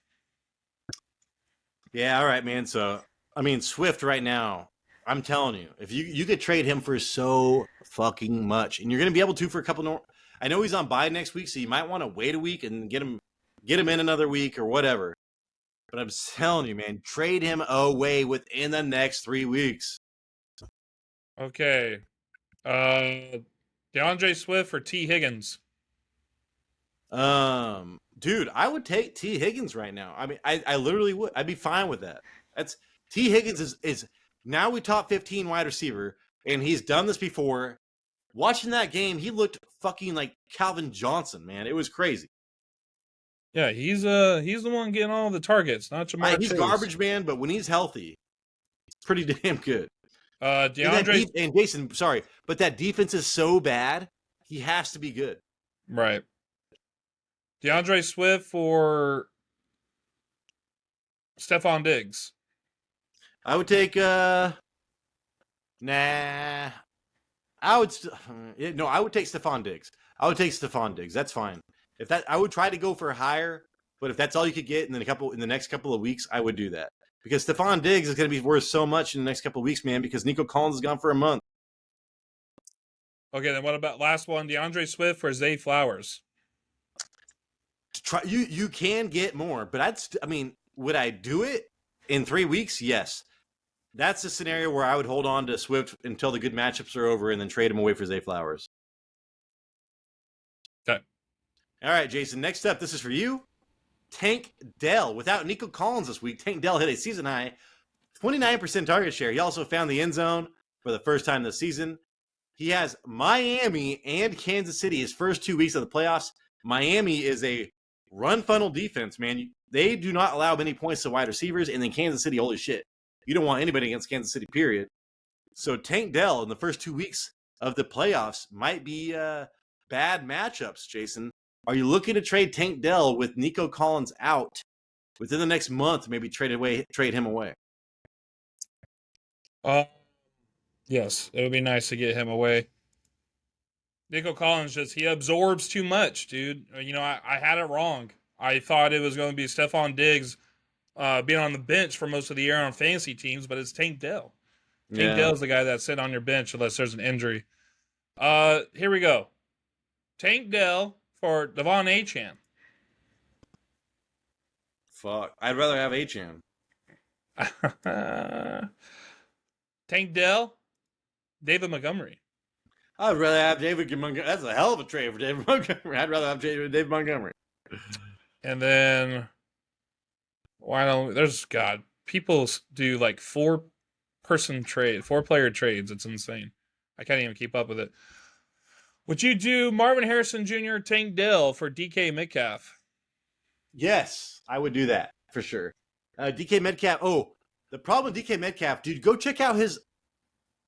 [SPEAKER 1] Yeah, all right, man. So, I mean, Swift right now, I'm telling you, if you could trade him for so fucking much, and you're going to be able to for a couple more. I know he's on bye next week, so you might want to wait a week and get him in another week or whatever. But I'm telling you, man, trade him away within the next 3 weeks.
[SPEAKER 2] Okay. DeAndre Swift for T. Higgins.
[SPEAKER 1] Dude, I would take T. Higgins right now. I mean, I literally would. I'd be fine with that. That's T. Higgins is now we top 15 wide receiver, and he's done this before. Watching that game, he looked fucking like Calvin Johnson, man. It was crazy.
[SPEAKER 2] Yeah, he's the one getting all the targets, not Jahmyr.
[SPEAKER 1] He's garbage, man, but when he's healthy, it's pretty damn good.
[SPEAKER 2] DeAndre
[SPEAKER 1] and Jason, sorry, but that defense is so bad, he has to be good.
[SPEAKER 2] Right. DeAndre Swift for Stephon Diggs.
[SPEAKER 1] I would take I would take Stephon Diggs. I would take Stephon Diggs. That's fine. I would try to go for higher, but if that's all you could get in the next couple of weeks, I would do that. Because Stephon Diggs is going to be worth so much in the next couple of weeks, man, because Nico Collins is gone for a month.
[SPEAKER 2] Okay, then what about last one? DeAndre Swift for Zay Flowers.
[SPEAKER 1] You can get more, but would I do it in 3 weeks? Yes. That's a scenario where I would hold on to Swift until the good matchups are over and then trade him away for Zay Flowers.
[SPEAKER 2] Okay.
[SPEAKER 1] All right, Jason. Next up, this is for you. Tank Dell. Without Nico Collins this week, Tank Dell hit a season high 29% target share. He also found the end zone for the first time this season. He has Miami and Kansas City his first 2 weeks of the playoffs. Miami is a run funnel defense, man. They do not allow many points to wide receivers. And then Kansas City, holy shit. You don't want anybody against Kansas City, period. So Tank Dell in the first 2 weeks of the playoffs might be bad matchups, Jason. Are you looking to trade Tank Dell with Nico Collins out within the next month? Maybe trade him away.
[SPEAKER 2] Yes, it would be nice to get him away. Nico Collins he absorbs too much, dude. I had it wrong. I thought it was going to be Stephon Diggs being on the bench for most of the year on fantasy teams, but it's Tank Dell. Tank Dell's the guy that's sitting on your bench unless there's an injury. Here we go. Tank Dell for Devon Achane.
[SPEAKER 1] Fuck. I'd rather have Achane.
[SPEAKER 2] Tank Dell, David Montgomery.
[SPEAKER 1] I'd rather have David Montgomery. That's a hell of a trade for David Montgomery. I'd rather have David Montgomery.
[SPEAKER 2] And then, people do like 4-player trades. It's insane. I can't even keep up with it. Would you do Marvin Harrison Jr., Tank Dell for DK Metcalf?
[SPEAKER 1] Yes, I would do that for sure. DK Metcalf. Oh, the problem with DK Metcalf, dude, go check out his.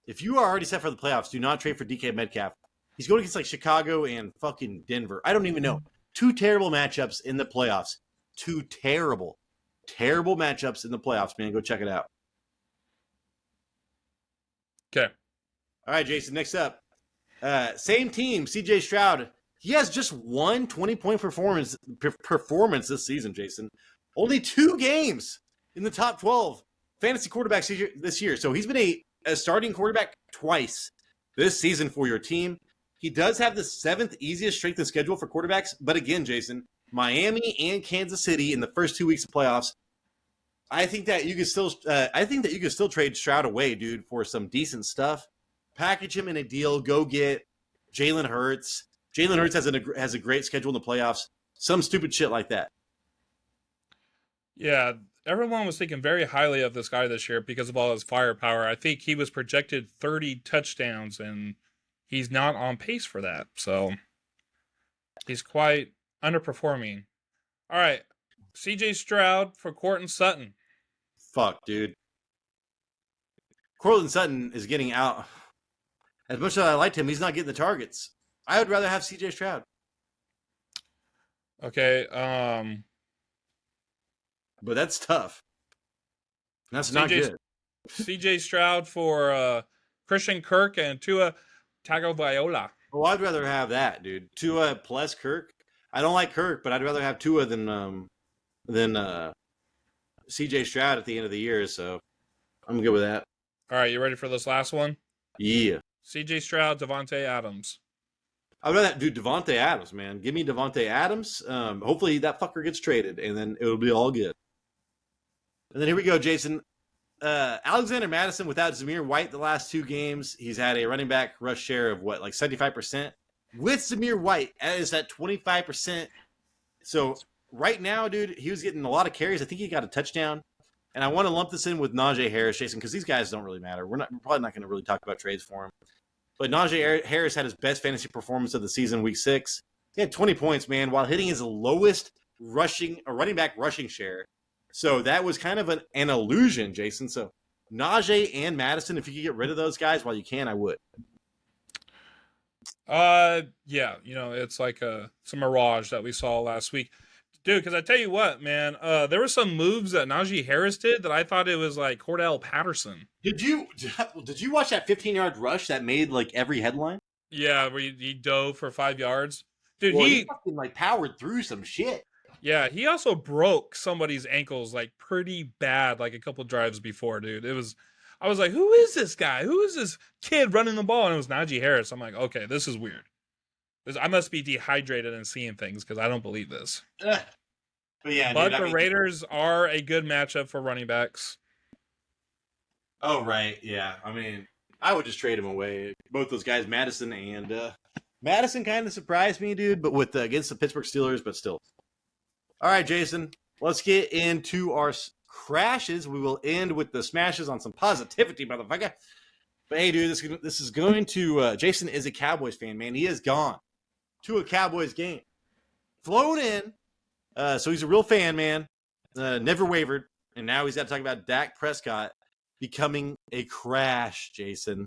[SPEAKER 1] If you are already set for the playoffs, do not trade for DK Metcalf. He's going against like Chicago and fucking Denver. I don't even know. 2 terrible matchups in the playoffs. 2 terrible matchups in the playoffs, man. Go check it out.
[SPEAKER 2] Okay.
[SPEAKER 1] All right, Jason, next up. Same team, CJ Stroud. He has just one 20-point performance this season, Jason. Only 2 games in the top 12 fantasy quarterbacks this year. So he's been a starting quarterback twice this season for your team. He does have the 7th easiest strength of schedule for quarterbacks. But again, Jason, Miami and Kansas City in the first 2 weeks of playoffs. I think that you can still trade Stroud away, dude, for some decent stuff. Package him in a deal. Go get Jalen Hurts. Jalen Hurts has a great schedule in the playoffs. Some stupid shit like that.
[SPEAKER 2] Yeah, everyone was thinking very highly of this guy this year because of all his firepower. I think he was projected 30 touchdowns, and he's not on pace for that. So he's quite underperforming. All right, CJ Stroud for Courtland Sutton.
[SPEAKER 1] Fuck, dude. Courtland Sutton is getting out. As much as I liked him, he's not getting the targets. I would rather have CJ Stroud.
[SPEAKER 2] Okay,
[SPEAKER 1] but that's tough. That's not good.
[SPEAKER 2] CJ Stroud for Christian Kirk and Tua Tagovailoa.
[SPEAKER 1] Oh, I'd rather have that, dude. Tua plus Kirk. I don't like Kirk, but I'd rather have Tua than CJ Stroud at the end of the year. So I'm good with that.
[SPEAKER 2] All right, you ready for this last one?
[SPEAKER 1] Yeah.
[SPEAKER 2] CJ Stroud, Davante Adams.
[SPEAKER 1] I'd rather do Davante Adams, man. Give me Davante Adams. Hopefully that fucker gets traded, and then it'll be all good. And then here we go, Jason. Alexander Mattison without Jahmyr White the last 2 games. He's had a running back rush share of what, like 75%? With Jahmyr White, that is at 25%. So right now, dude, he was getting a lot of carries. I think he got a touchdown. And I want to lump this in with Najee Harris, Jason, because these guys don't really matter. We're probably not going to really talk about trades for him. But Najee Harris had his best fantasy performance of the season, week 6. He had 20 points, man, while hitting his lowest running back rushing share. So that was kind of an illusion, Jason. So Najee and Mattison, if you could get rid of those guys while you can, I would.
[SPEAKER 2] Yeah, it's like some mirage that we saw last week. Dude, because I tell you what, man, there were some moves that Najee Harris did that I thought it was like Cordell Patterson.
[SPEAKER 1] Did you watch that 15-yard rush that made like every headline?
[SPEAKER 2] Yeah, where he dove for 5 yards. Dude,
[SPEAKER 1] well, he fucking like powered through some shit.
[SPEAKER 2] Yeah, he also broke somebody's ankles like pretty bad like a couple drives before, dude. I was like, who is this guy? Who is this kid running the ball? And it was Najee Harris. I'm like, okay, this is weird. I must be dehydrated and seeing things because I don't believe this.
[SPEAKER 1] But yeah,
[SPEAKER 2] but the Raiders are a good matchup for running backs.
[SPEAKER 1] Oh, right. Yeah. I mean, I would just trade him away. Both those guys, Mattison kind of surprised me, dude, but with against the Pittsburgh Steelers, but still. All right, Jason, let's get into our crashes. We will end with the smashes on some positivity, motherfucker. But hey, dude, this is going to Jason is a Cowboys fan, man. He is gone to a Cowboys game. Flown in. So he's a real fan, man. Never wavered. And now he's got to talk about Dak Prescott becoming a crash, Jason.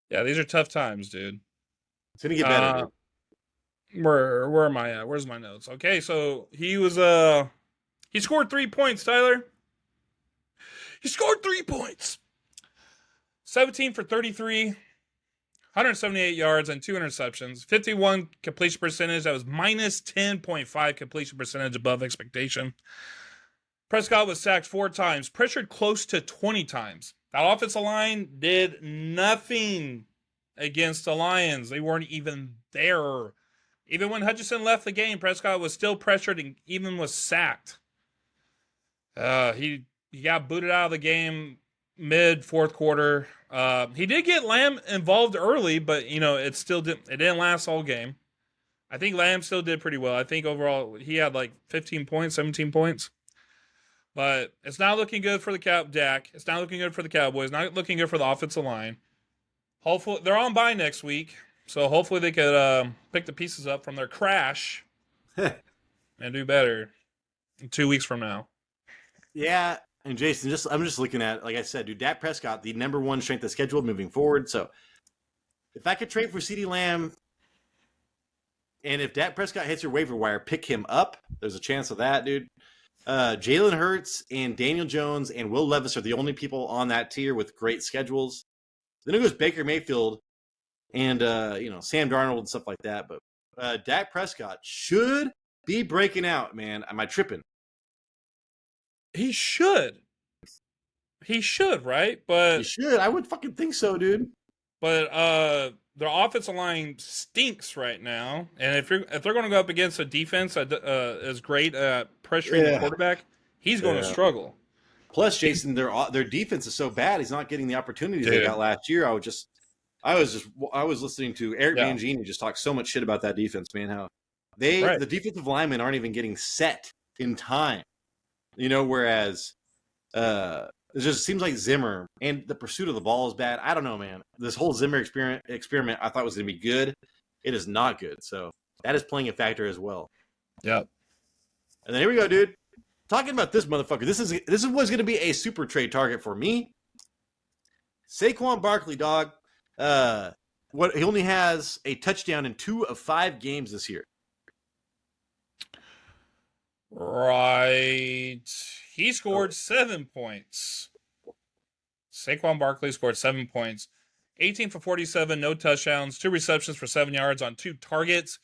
[SPEAKER 2] Yeah, these are tough times, dude.
[SPEAKER 1] It's going to get better.
[SPEAKER 2] Where am I at? Where's my notes? Okay, so he scored 3 points, Tyler. He scored 3 points. 17 for 33, 178 yards and 2 interceptions. 51 completion percentage. That was minus 10.5 completion percentage above expectation. Prescott was sacked 4 times, pressured close to 20 times. That offensive line did nothing against the Lions. They weren't even there. Even when Hutchinson left the game, Prescott was still pressured and even was sacked. He got booted out of the game mid fourth quarter. He did get Lamb involved early, but it didn't last all game. I think Lamb still did pretty well. I think overall he had like 15 points, 17 points. But it's not looking good for Dak. It's not looking good for the Cowboys. Not looking good for the offensive line. Hopefully they're on bye next week, so hopefully they could pick the pieces up from their crash and do better 2 weeks from now.
[SPEAKER 1] Yeah, and Jason, I'm just looking at, like I said, dude, Dak Prescott, the number one strength of schedule moving forward. So if I could trade for CeeDee Lamb, and if Dak Prescott hits your waiver wire, pick him up. There's a chance of that, dude. Jalen Hurts and Daniel Jones and Will Levis are the only people on that tier with great schedules. Then it goes Baker Mayfield and Sam Darnold and stuff like that. But Dak Prescott should be breaking out, man. Am I tripping?
[SPEAKER 2] He should. He should, right? But
[SPEAKER 1] He should. I would fucking think so, dude.
[SPEAKER 2] But their offensive line stinks right now, and if they're going to go up against a defense that is great at pressuring the quarterback, he's going to struggle.
[SPEAKER 1] Plus, Jason, their defense is so bad; he's not getting the opportunities they got last year. I was listening to Eric Mangini just talk so much shit about that defense, man. How the defensive linemen aren't even getting set in time. Whereas it just seems like Zimmer and the pursuit of the ball is bad. I don't know, man. This whole Zimmer experiment I thought was going to be good. It is not good. So that is playing a factor as well.
[SPEAKER 2] Yep.
[SPEAKER 1] And then here we go, dude. Talking about this motherfucker. This is what's going to be a super trade target for me. Saquon Barkley, dog. He only has a touchdown in 2 of 5 games this year.
[SPEAKER 2] Right. He scored 7 points. Saquon Barkley scored 7 points. 18 for 47, no touchdowns, 2 receptions for 7 yards on 2 targets.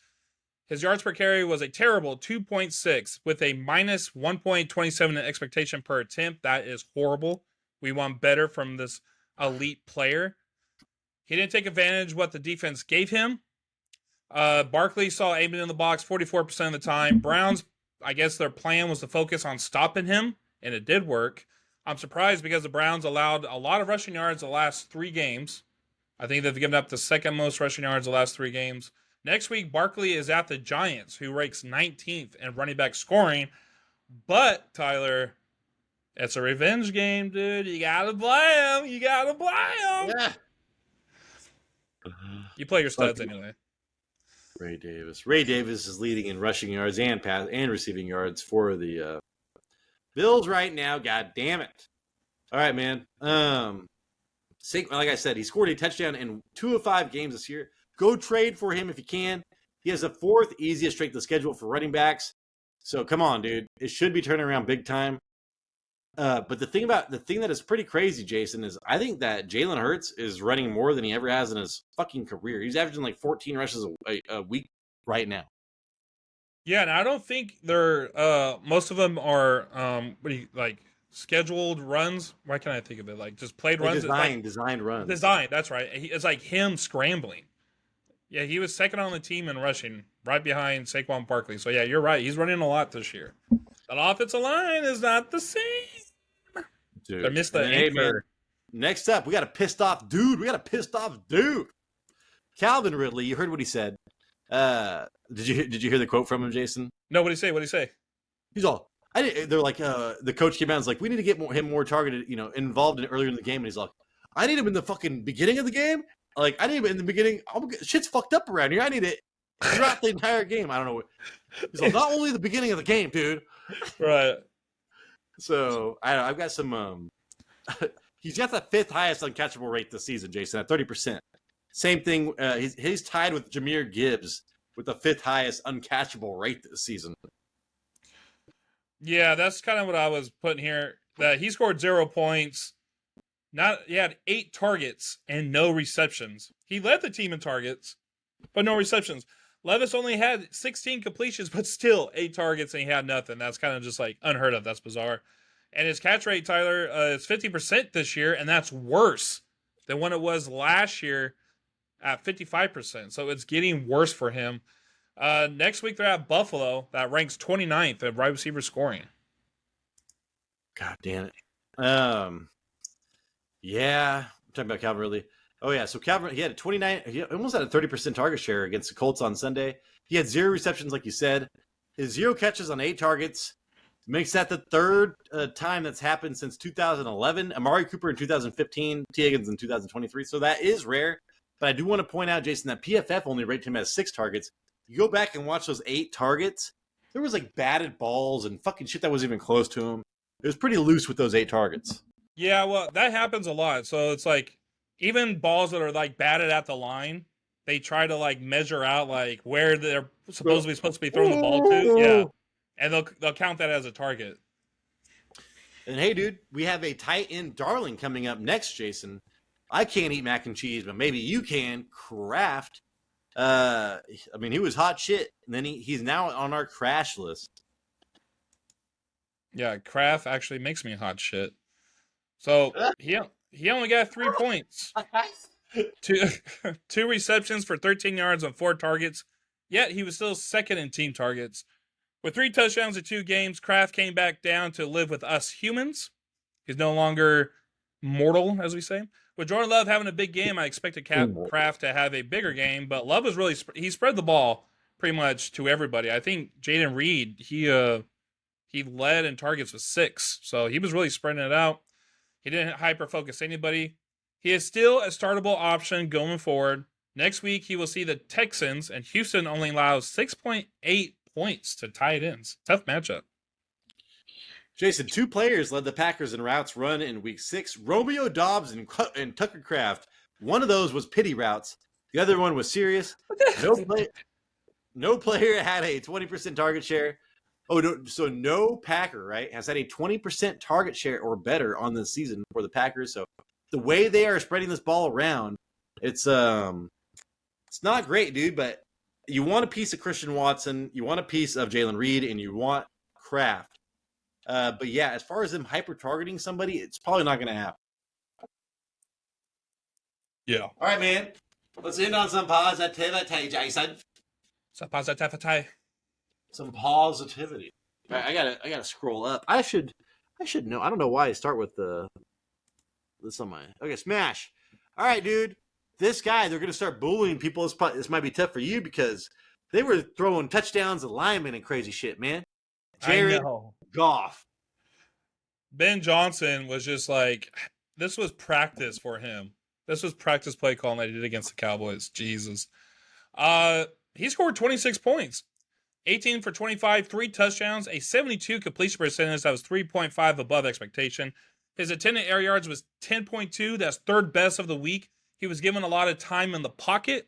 [SPEAKER 2] His yards per carry was a terrible 2.6 with a minus 1.27 in expectation per attempt. That is horrible. We want better from this elite player. He didn't take advantage of what the defense gave him. Barkley saw Amon in the box 44% of the time. Browns, I guess their plan was to focus on stopping him, and it did work. I'm surprised because the Browns allowed a lot of rushing yards the last 3 games. I think they've given up the second most rushing yards the last 3 games. Next week, Barkley is at the Giants, who ranks 19th in running back scoring. But, Tyler, it's a revenge game, dude. You got to play him.
[SPEAKER 1] Yeah.
[SPEAKER 2] You play your studs anyway.
[SPEAKER 1] Ray Davis is leading in rushing yards and pass and receiving yards for the Bills right now. God damn it! All right, man. Like I said, he scored a touchdown in 2 of 5 games this year. Go trade for him if you can. He has the 4th easiest strength of schedule for running backs. So come on, dude. It should be turning around big time. But the thing that is pretty crazy, Jason, is I think that Jalen Hurts is running more than he ever has in his fucking career. He's averaging like 14 rushes a week right now.
[SPEAKER 2] Yeah, and I don't think they're most of them are scheduled runs. Why can't I think of it? Like just played runs.
[SPEAKER 1] Designed runs.
[SPEAKER 2] Designed, that's right. It's like him scrambling. Yeah, he was second on the team in rushing, right behind Saquon Barkley. So yeah, you're right. He's running a lot this year. That offensive line is not the same.
[SPEAKER 1] Dude.
[SPEAKER 2] They missed the anchor.
[SPEAKER 1] Next up, we got a pissed off dude. Calvin Ridley, you heard what he said. Did you hear the quote from him, Jason?
[SPEAKER 2] No, what'd he say?
[SPEAKER 1] He's all, they're like, the coach came out and was like, we need to get him more targeted, involved earlier in the game. And he's like, I need him in the fucking beginning of the game. Like, I need him in the beginning. Shit's fucked up around here. I need it throughout the entire game. I don't know. He's like, not only the beginning of the game, dude.
[SPEAKER 2] Right.
[SPEAKER 1] So I've got some. He's got the 5th highest uncatchable rate this season, Jason, at 30%. Same thing. He's tied with Jahmyr Gibbs with the 5th highest uncatchable rate this season.
[SPEAKER 2] Yeah, that's kind of what I was putting here. That he scored 0 points. He had 8 targets and no receptions. He led the team in targets, but no receptions. Levis only had 16 completions, but still 8 targets and he had nothing. That's kind of just like unheard of. That's bizarre. And his catch rate, Tyler, is 50% this year, and that's worse than when it was last year at 55%. So it's getting worse for him. Next week they're at Buffalo, that ranks 29th at wide receiver scoring.
[SPEAKER 1] God damn it. Yeah, I'm talking about Calvin Ridley. Oh yeah, so Calvin, he had a 29. He almost had a 30% target share against the Colts on Sunday. He had 0 receptions, like you said. His 0 catches on 8 targets makes that the 3rd time that's happened since 2011. Amari Cooper in 2015, T. Higgins in 2023. So that is rare. But I do want to point out, Jason, that PFF only rated him as 6 targets. You go back and watch those 8 targets. There was like batted balls and fucking shit that wasn't even close to him. It was pretty loose with those 8 targets.
[SPEAKER 2] Yeah, well, that happens a lot. So it's like even balls that are like batted at the line, they try to like measure out like where they're supposed to be throwing the ball to. Yeah, and they'll count that as a target.
[SPEAKER 1] And hey, dude, we have a tight end darling coming up next, Jason. I can't eat mac and cheese, but maybe you can. Kraft. I mean, he was hot shit, and then he's now on our crash list.
[SPEAKER 2] Yeah, Kraft actually makes me hot shit. So he only got 3 points, 2 receptions for 13 yards on 4 targets. Yet he was still 2nd in team targets. With 3 touchdowns in 2 games, Kraft came back down to live with us humans. He's no longer mortal, as we say. With Jordan Love having a big game, I expected Kraft to have a bigger game, but Love was really he spread the ball pretty much to everybody. I think Jaden Reed he led in targets with 6, so he was really spreading it out. He didn't hyper-focus anybody. He is still a startable option going forward. Next week, he will see the Texans, and Houston only allows 6.8 points to tight ends. Tough matchup.
[SPEAKER 1] Jason, 2 players led the Packers in routes run in Week 6, Romeo Doubs and Tucker Kraft. One of those was pity routes. The other one was serious. No player had a 20% target share. Oh, no, so no Packer, right, has had a 20% target share or better on the season for the Packers. So the way they are spreading this ball around, it's not great, dude, but you want a piece of Christian Watson, you want a piece of Jalen Reed, and you want Kraft. But yeah, as far as them hyper-targeting somebody, it's probably not going to happen.
[SPEAKER 2] Yeah.
[SPEAKER 1] All right, man. Let's end on some positivity, Jason.
[SPEAKER 2] Some positivity.
[SPEAKER 1] Some positivity. All right, I gotta scroll up. I should know. I don't know why I start with this on my. Okay, smash. All right, dude. This guy, they're gonna start bullying people. This might be tough for you because they were throwing touchdowns to linemen and crazy shit, man. Jared Goff.
[SPEAKER 2] Ben Johnson was just like, this was practice for him. This was practice play calling that he did against the Cowboys. Jesus. He scored 26 points. 18 for 25, 3 touchdowns, a 72 completion percentage that was 3.5 above expectation. His intended air yards was 10.2. That's 3rd best of the week. He was given a lot of time in the pocket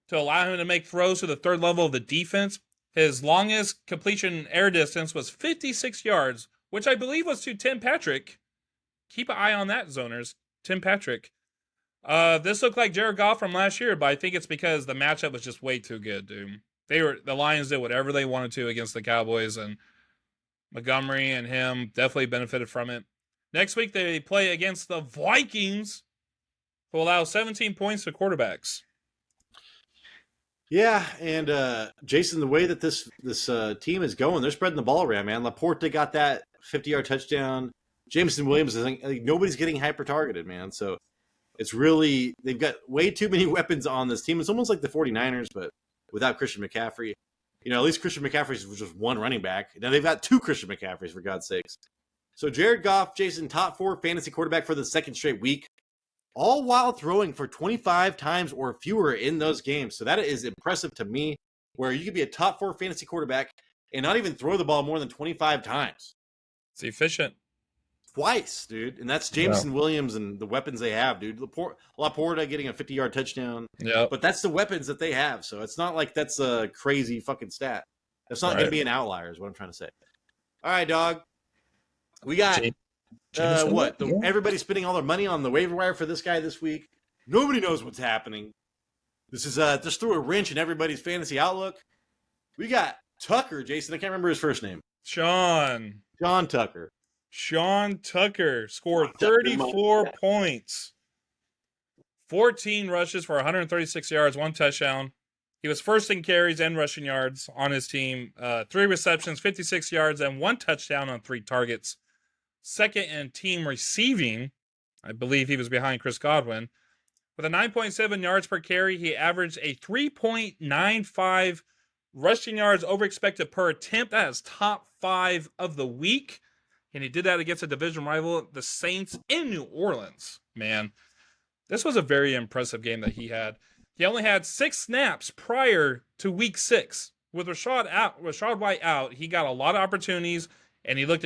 [SPEAKER 2] to allow him to make throws to the 3rd level of the defense. His longest completion air distance was 56 yards, which I believe was to Tim Patrick. Keep an eye on that, zoners. Tim Patrick. This looked like Jared Goff from last year, but I think it's because the matchup was just way too good, dude. The Lions did whatever they wanted to against the Cowboys, and Montgomery and him definitely benefited from it. Next week, they play against the Vikings, who allow 17 points to quarterbacks.
[SPEAKER 1] Yeah, and Jason, the way that this team is going, they're spreading the ball around, man. Laporte got that 50-yard touchdown. Jameson Williams, I think nobody's getting hyper-targeted, man. So it's really, they've got way too many weapons on this team. It's almost like the 49ers, but without Christian McCaffrey. You know, at least Christian McCaffrey was just one running back. Now they've got 2 Christian McCaffreys, for God's sakes. So Jared Goff, Jason, top 4 fantasy quarterback for the 2nd straight week, all while throwing for 25 times or fewer in those games. So that is impressive to me, where you could be a top 4 fantasy quarterback and not even throw the ball more than 25 times.
[SPEAKER 2] It's efficient.
[SPEAKER 1] twice, dude. And that's Jameson Williams and the weapons they have, dude. Laporta getting a 50-yard touchdown.
[SPEAKER 2] Yeah.
[SPEAKER 1] But that's the weapons that they have. So it's not like that's a crazy fucking stat. That's not going to be an outlier is what I'm trying to say. All right, dog. We got everybody's spending all their money on the waiver wire for this guy this week. Nobody knows what's happening. This is just threw a wrench in everybody's fantasy outlook. We got Tucker, Jason. I can't remember his first name.
[SPEAKER 2] Sean
[SPEAKER 1] Tucker.
[SPEAKER 2] Sean Tucker scored 34 points, 14 rushes for 136 yards, 1 touchdown. He was first in carries and rushing yards on his team. 3 receptions, 56 yards, and 1 touchdown on 3 targets. Second in team receiving. I believe he was behind Chris Godwin. With a 9.7 yards per carry, he averaged a 3.95 rushing yards over expected per attempt. That is top 5 of the week. And he did that against a division rival, the Saints in New Orleans. Man, this was a very impressive game that he had. He only had 6 snaps prior to week 6. With Rashad White out, he got a lot of opportunities, and he looked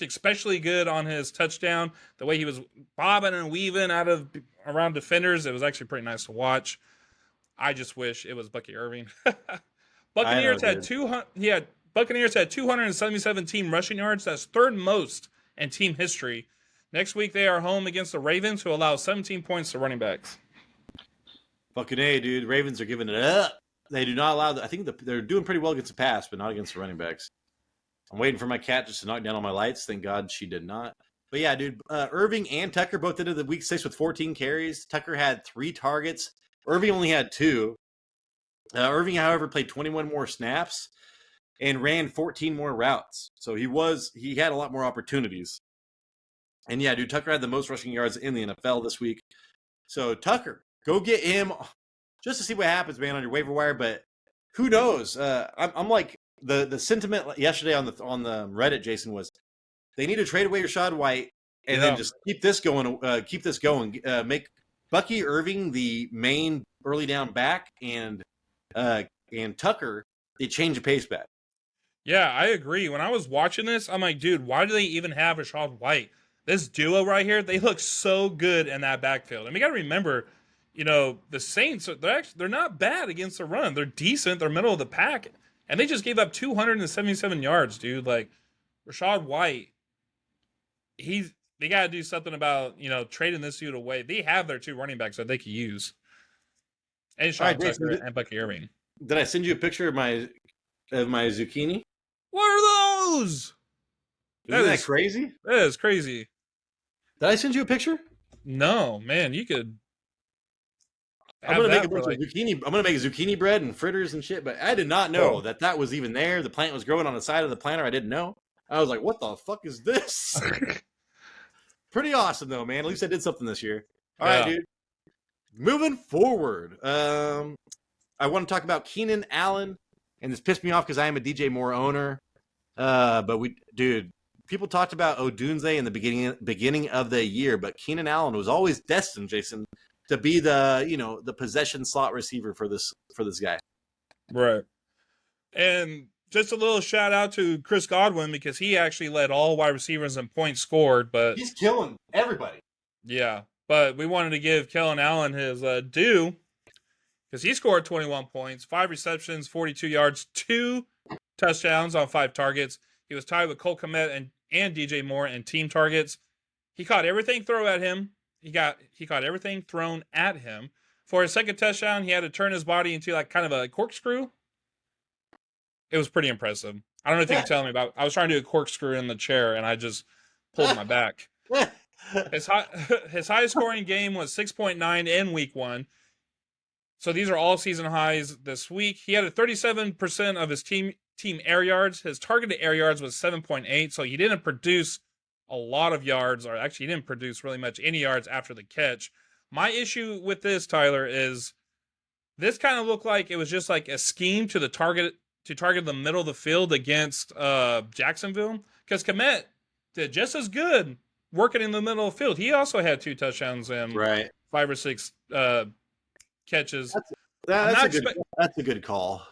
[SPEAKER 2] especially good on his touchdown. The way he was bobbing and weaving around defenders, it was actually pretty nice to watch. I just wish it was Bucky Irving. Buccaneers had 277 team rushing yards. That's 3rd most in team history. Next week they are home against the Ravens, who allow 17 points to running backs.
[SPEAKER 1] Fucking A, dude. Ravens are giving it up. They do not allow. I think they're doing pretty well against the pass, but not against the running backs. I'm waiting for my cat just to knock down all my lights. Thank God she did not. But yeah, dude, Irving and Tucker both ended the week 6 with 14 carries. Tucker had 3 targets. Irving only had 2. Irving, however, played 21 more snaps and ran 14 more routes. So he had a lot more opportunities. And yeah, dude, Tucker had the most rushing yards in the NFL this week. So Tucker, go get him just to see what happens, man, on your waiver wire. But who knows? I'm like the sentiment yesterday on the Reddit, Jason, was they need to trade away Rashad White and then just keep this going. Make Bucky Irving the main early down back, and Tucker they change the pace back.
[SPEAKER 2] Yeah, I agree. When I was watching this, I'm like, dude, why do they even have Rashad White? This duo right here, they look so good in that backfield. And we got to remember, the Saints, they're not bad against the run. They're decent. They're middle of the pack. And they just gave up 277 yards, dude. Like, Rashad White, they got to do something about, trading this dude away. They have their 2 running backs that they could use. And Sean Tucker and Bucky Irving.
[SPEAKER 1] Did I send you a picture of my zucchini?
[SPEAKER 2] What are those?
[SPEAKER 1] Isn't that crazy?
[SPEAKER 2] That is crazy.
[SPEAKER 1] Did I send you a picture?
[SPEAKER 2] No, man. You could.
[SPEAKER 1] I'm gonna make a bunch of zucchini. I'm gonna make zucchini bread and fritters and shit. But I did not know that was even there. The plant was growing on the side of the planter. I didn't know. I was like, "What the fuck is this?" Pretty awesome though, man. At least I did something this year. All right, dude. Moving forward, I want to talk about Keenan Allen, and this pissed me off because I am a DJ Moore owner. But people talked about Odunze in the beginning of the year, but Keenan Allen was always destined, Jason, to be the possession slot receiver for this guy.
[SPEAKER 2] Right. And just a little shout out to Chris Godwin because he actually led all wide receivers in points scored, but
[SPEAKER 1] he's killing everybody.
[SPEAKER 2] Yeah. But we wanted to give Kellen Allen his due because he scored 21 points, 5 receptions, 42 yards, 2 touchdowns on 5 targets. He was tied with Cole Kmet and DJ Moore in team targets. He caught everything thrown at him. He caught everything thrown at him. For his second touchdown, he had to turn his body into like kind of a corkscrew. It was pretty impressive. I don't know if you can tell me about. I was trying to do a corkscrew in the chair, and I just pulled my back. His highest scoring game was 6.9 in week 1. So these are all season highs this week. He had a 37% of his team air yards. His targeted air yards was 7.8. So he didn't produce a lot of yards, or actually he didn't produce really much any yards after the catch. My issue with this, Tyler, is this kind of looked like it was just like a scheme to target the middle of the field against Jacksonville, because Kmet did just as good working in the middle of the field. He also had 2 touchdowns and 5 or 6 catches.
[SPEAKER 1] That's a good call.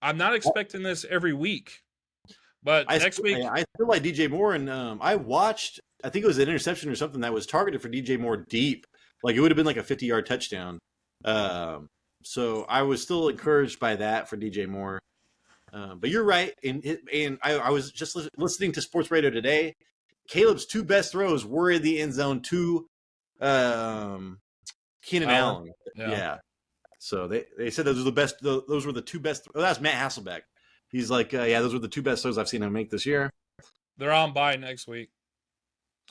[SPEAKER 2] I'm not expecting this every week. But next week,
[SPEAKER 1] I still like DJ Moore, and I watched. I think it was an interception or something that was targeted for DJ Moore deep. Like, it would have been like a 50-yard touchdown. So I was still encouraged by that for DJ Moore. But you're right, and I was just listening to sports radio today. Caleb's 2 best throws were in the end zone to Keenan Allen. Yeah. So they said those were the best. Those were the 2 best. Oh, that's Matt Hasselbeck. He's like, yeah, those were the 2 best throws I've seen him make this year.
[SPEAKER 2] They're on bye next week.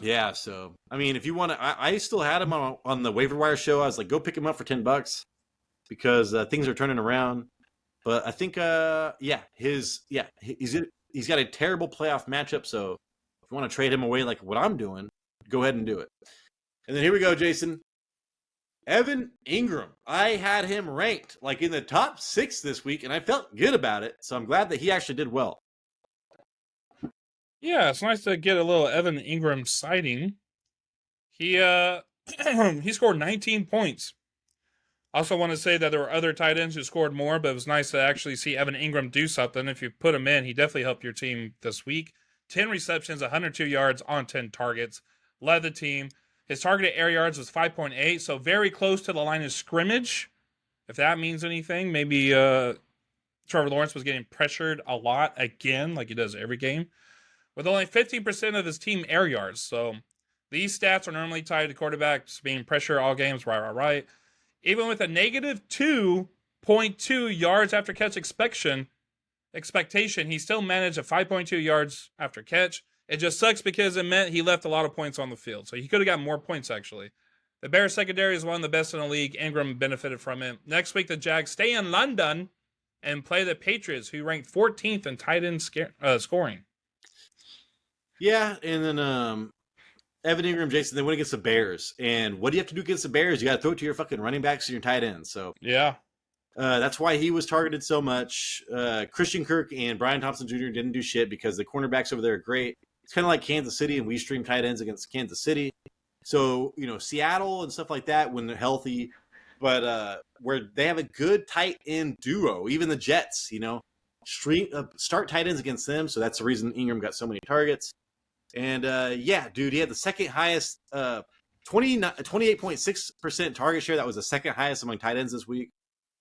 [SPEAKER 1] Yeah, so I mean, if you want to, I still had him on the waiver wire show. I was like, go pick him up for $10 because things are turning around. But I think, he's got a terrible playoff matchup. So if you want to trade him away like what I'm doing, go ahead and do it. And then here we go, Jason. Evan Ingram. I had him ranked like in the top 6 this week, and I felt good about it. So I'm glad that he actually did well.
[SPEAKER 2] Yeah, it's nice to get a little Evan Ingram sighting. He he scored 19 points. I also want to say that there were other tight ends who scored more, but it was nice to actually see Evan Ingram do something. If you put him in, he definitely helped your team this week. 10 receptions, 102 yards on 10 targets. Led the team. His targeted air yards was 5.8, so very close to the line of scrimmage. If that means anything, maybe Trevor Lawrence was getting pressured a lot again, like he does every game, with only 15% of his team air yards. So these stats are normally tied to quarterbacks being pressured all games, right. Even with a negative 2.2 yards after catch expectation, he still managed a 5.2 yards after catch. It just sucks because it meant he left a lot of points on the field. So he could have got more points, actually. The Bears secondary is one of the best in the league. Ingram benefited from it. Next week, the Jags stay in London and play the Patriots, who ranked 14th in tight end scoring.
[SPEAKER 1] Yeah, and then Evan Ingram, Jason, they went against the Bears. And what do you have to do against the Bears? You got to throw it to your fucking running backs and your tight ends. So
[SPEAKER 2] yeah,
[SPEAKER 1] that's why he was targeted so much. Christian Kirk and Brian Thompson Jr. didn't do shit because the cornerbacks over there are great. It's kind of like Kansas City, and we stream tight ends against Kansas City. So, Seattle and stuff like that when they're healthy. But where they have a good tight end duo, even the Jets, start tight ends against them. So that's the reason Ingram got so many targets. And, dude, he had the second highest 28.6% target share. That was the second highest among tight ends this week.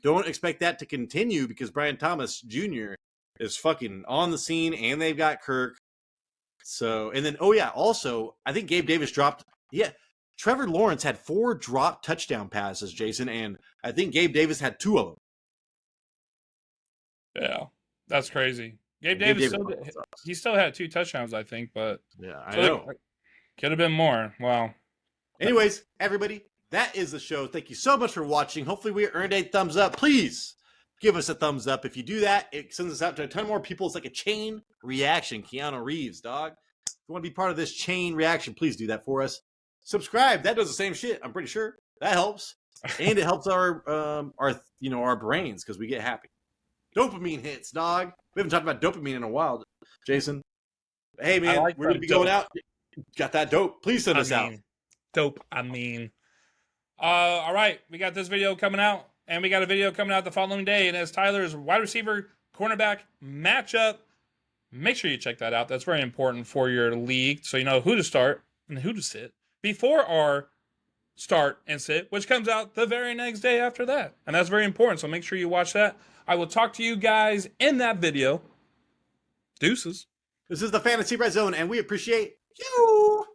[SPEAKER 1] Don't expect that to continue because Brian Thomas Jr. is fucking on the scene, and they've got Kirk. So, and then, also, I think Gabe Davis dropped. Yeah, Trevor Lawrence had 4 drop touchdown passes, Jason, and I think Gabe Davis had 2 of them.
[SPEAKER 2] Yeah, that's crazy. Gabe Davis still had 2 touchdowns, I think, but
[SPEAKER 1] yeah, I know.
[SPEAKER 2] Could have been more. Wow.
[SPEAKER 1] Anyways, everybody, that is the show. Thank you so much for watching. Hopefully we earned a thumbs up. Please give us a thumbs up. If you do that, it sends us out to a ton more people. It's like a chain reaction. Keanu Reeves, dog. If you want to be part of this chain reaction, please do that for us. Subscribe. That does the same shit. I'm pretty sure that helps, and it helps our brains because we get happy. Dopamine hits, dog. We haven't talked about dopamine in a while, Jason. Hey, man, we're going to be going out. Got that dope. Please send us out.
[SPEAKER 2] Dopamine. All right. We got this video coming out, and we got a video coming out the following day. And as Tyler's wide receiver, cornerback matchup, make sure you check that out. That's very important for your league so you know who to start and who to sit before our start and sit, which comes out the very next day after that. And that's very important. So make sure you watch that. I will talk to you guys in that video. Deuces.
[SPEAKER 1] This is the Fantasy Red Zone, and we appreciate you.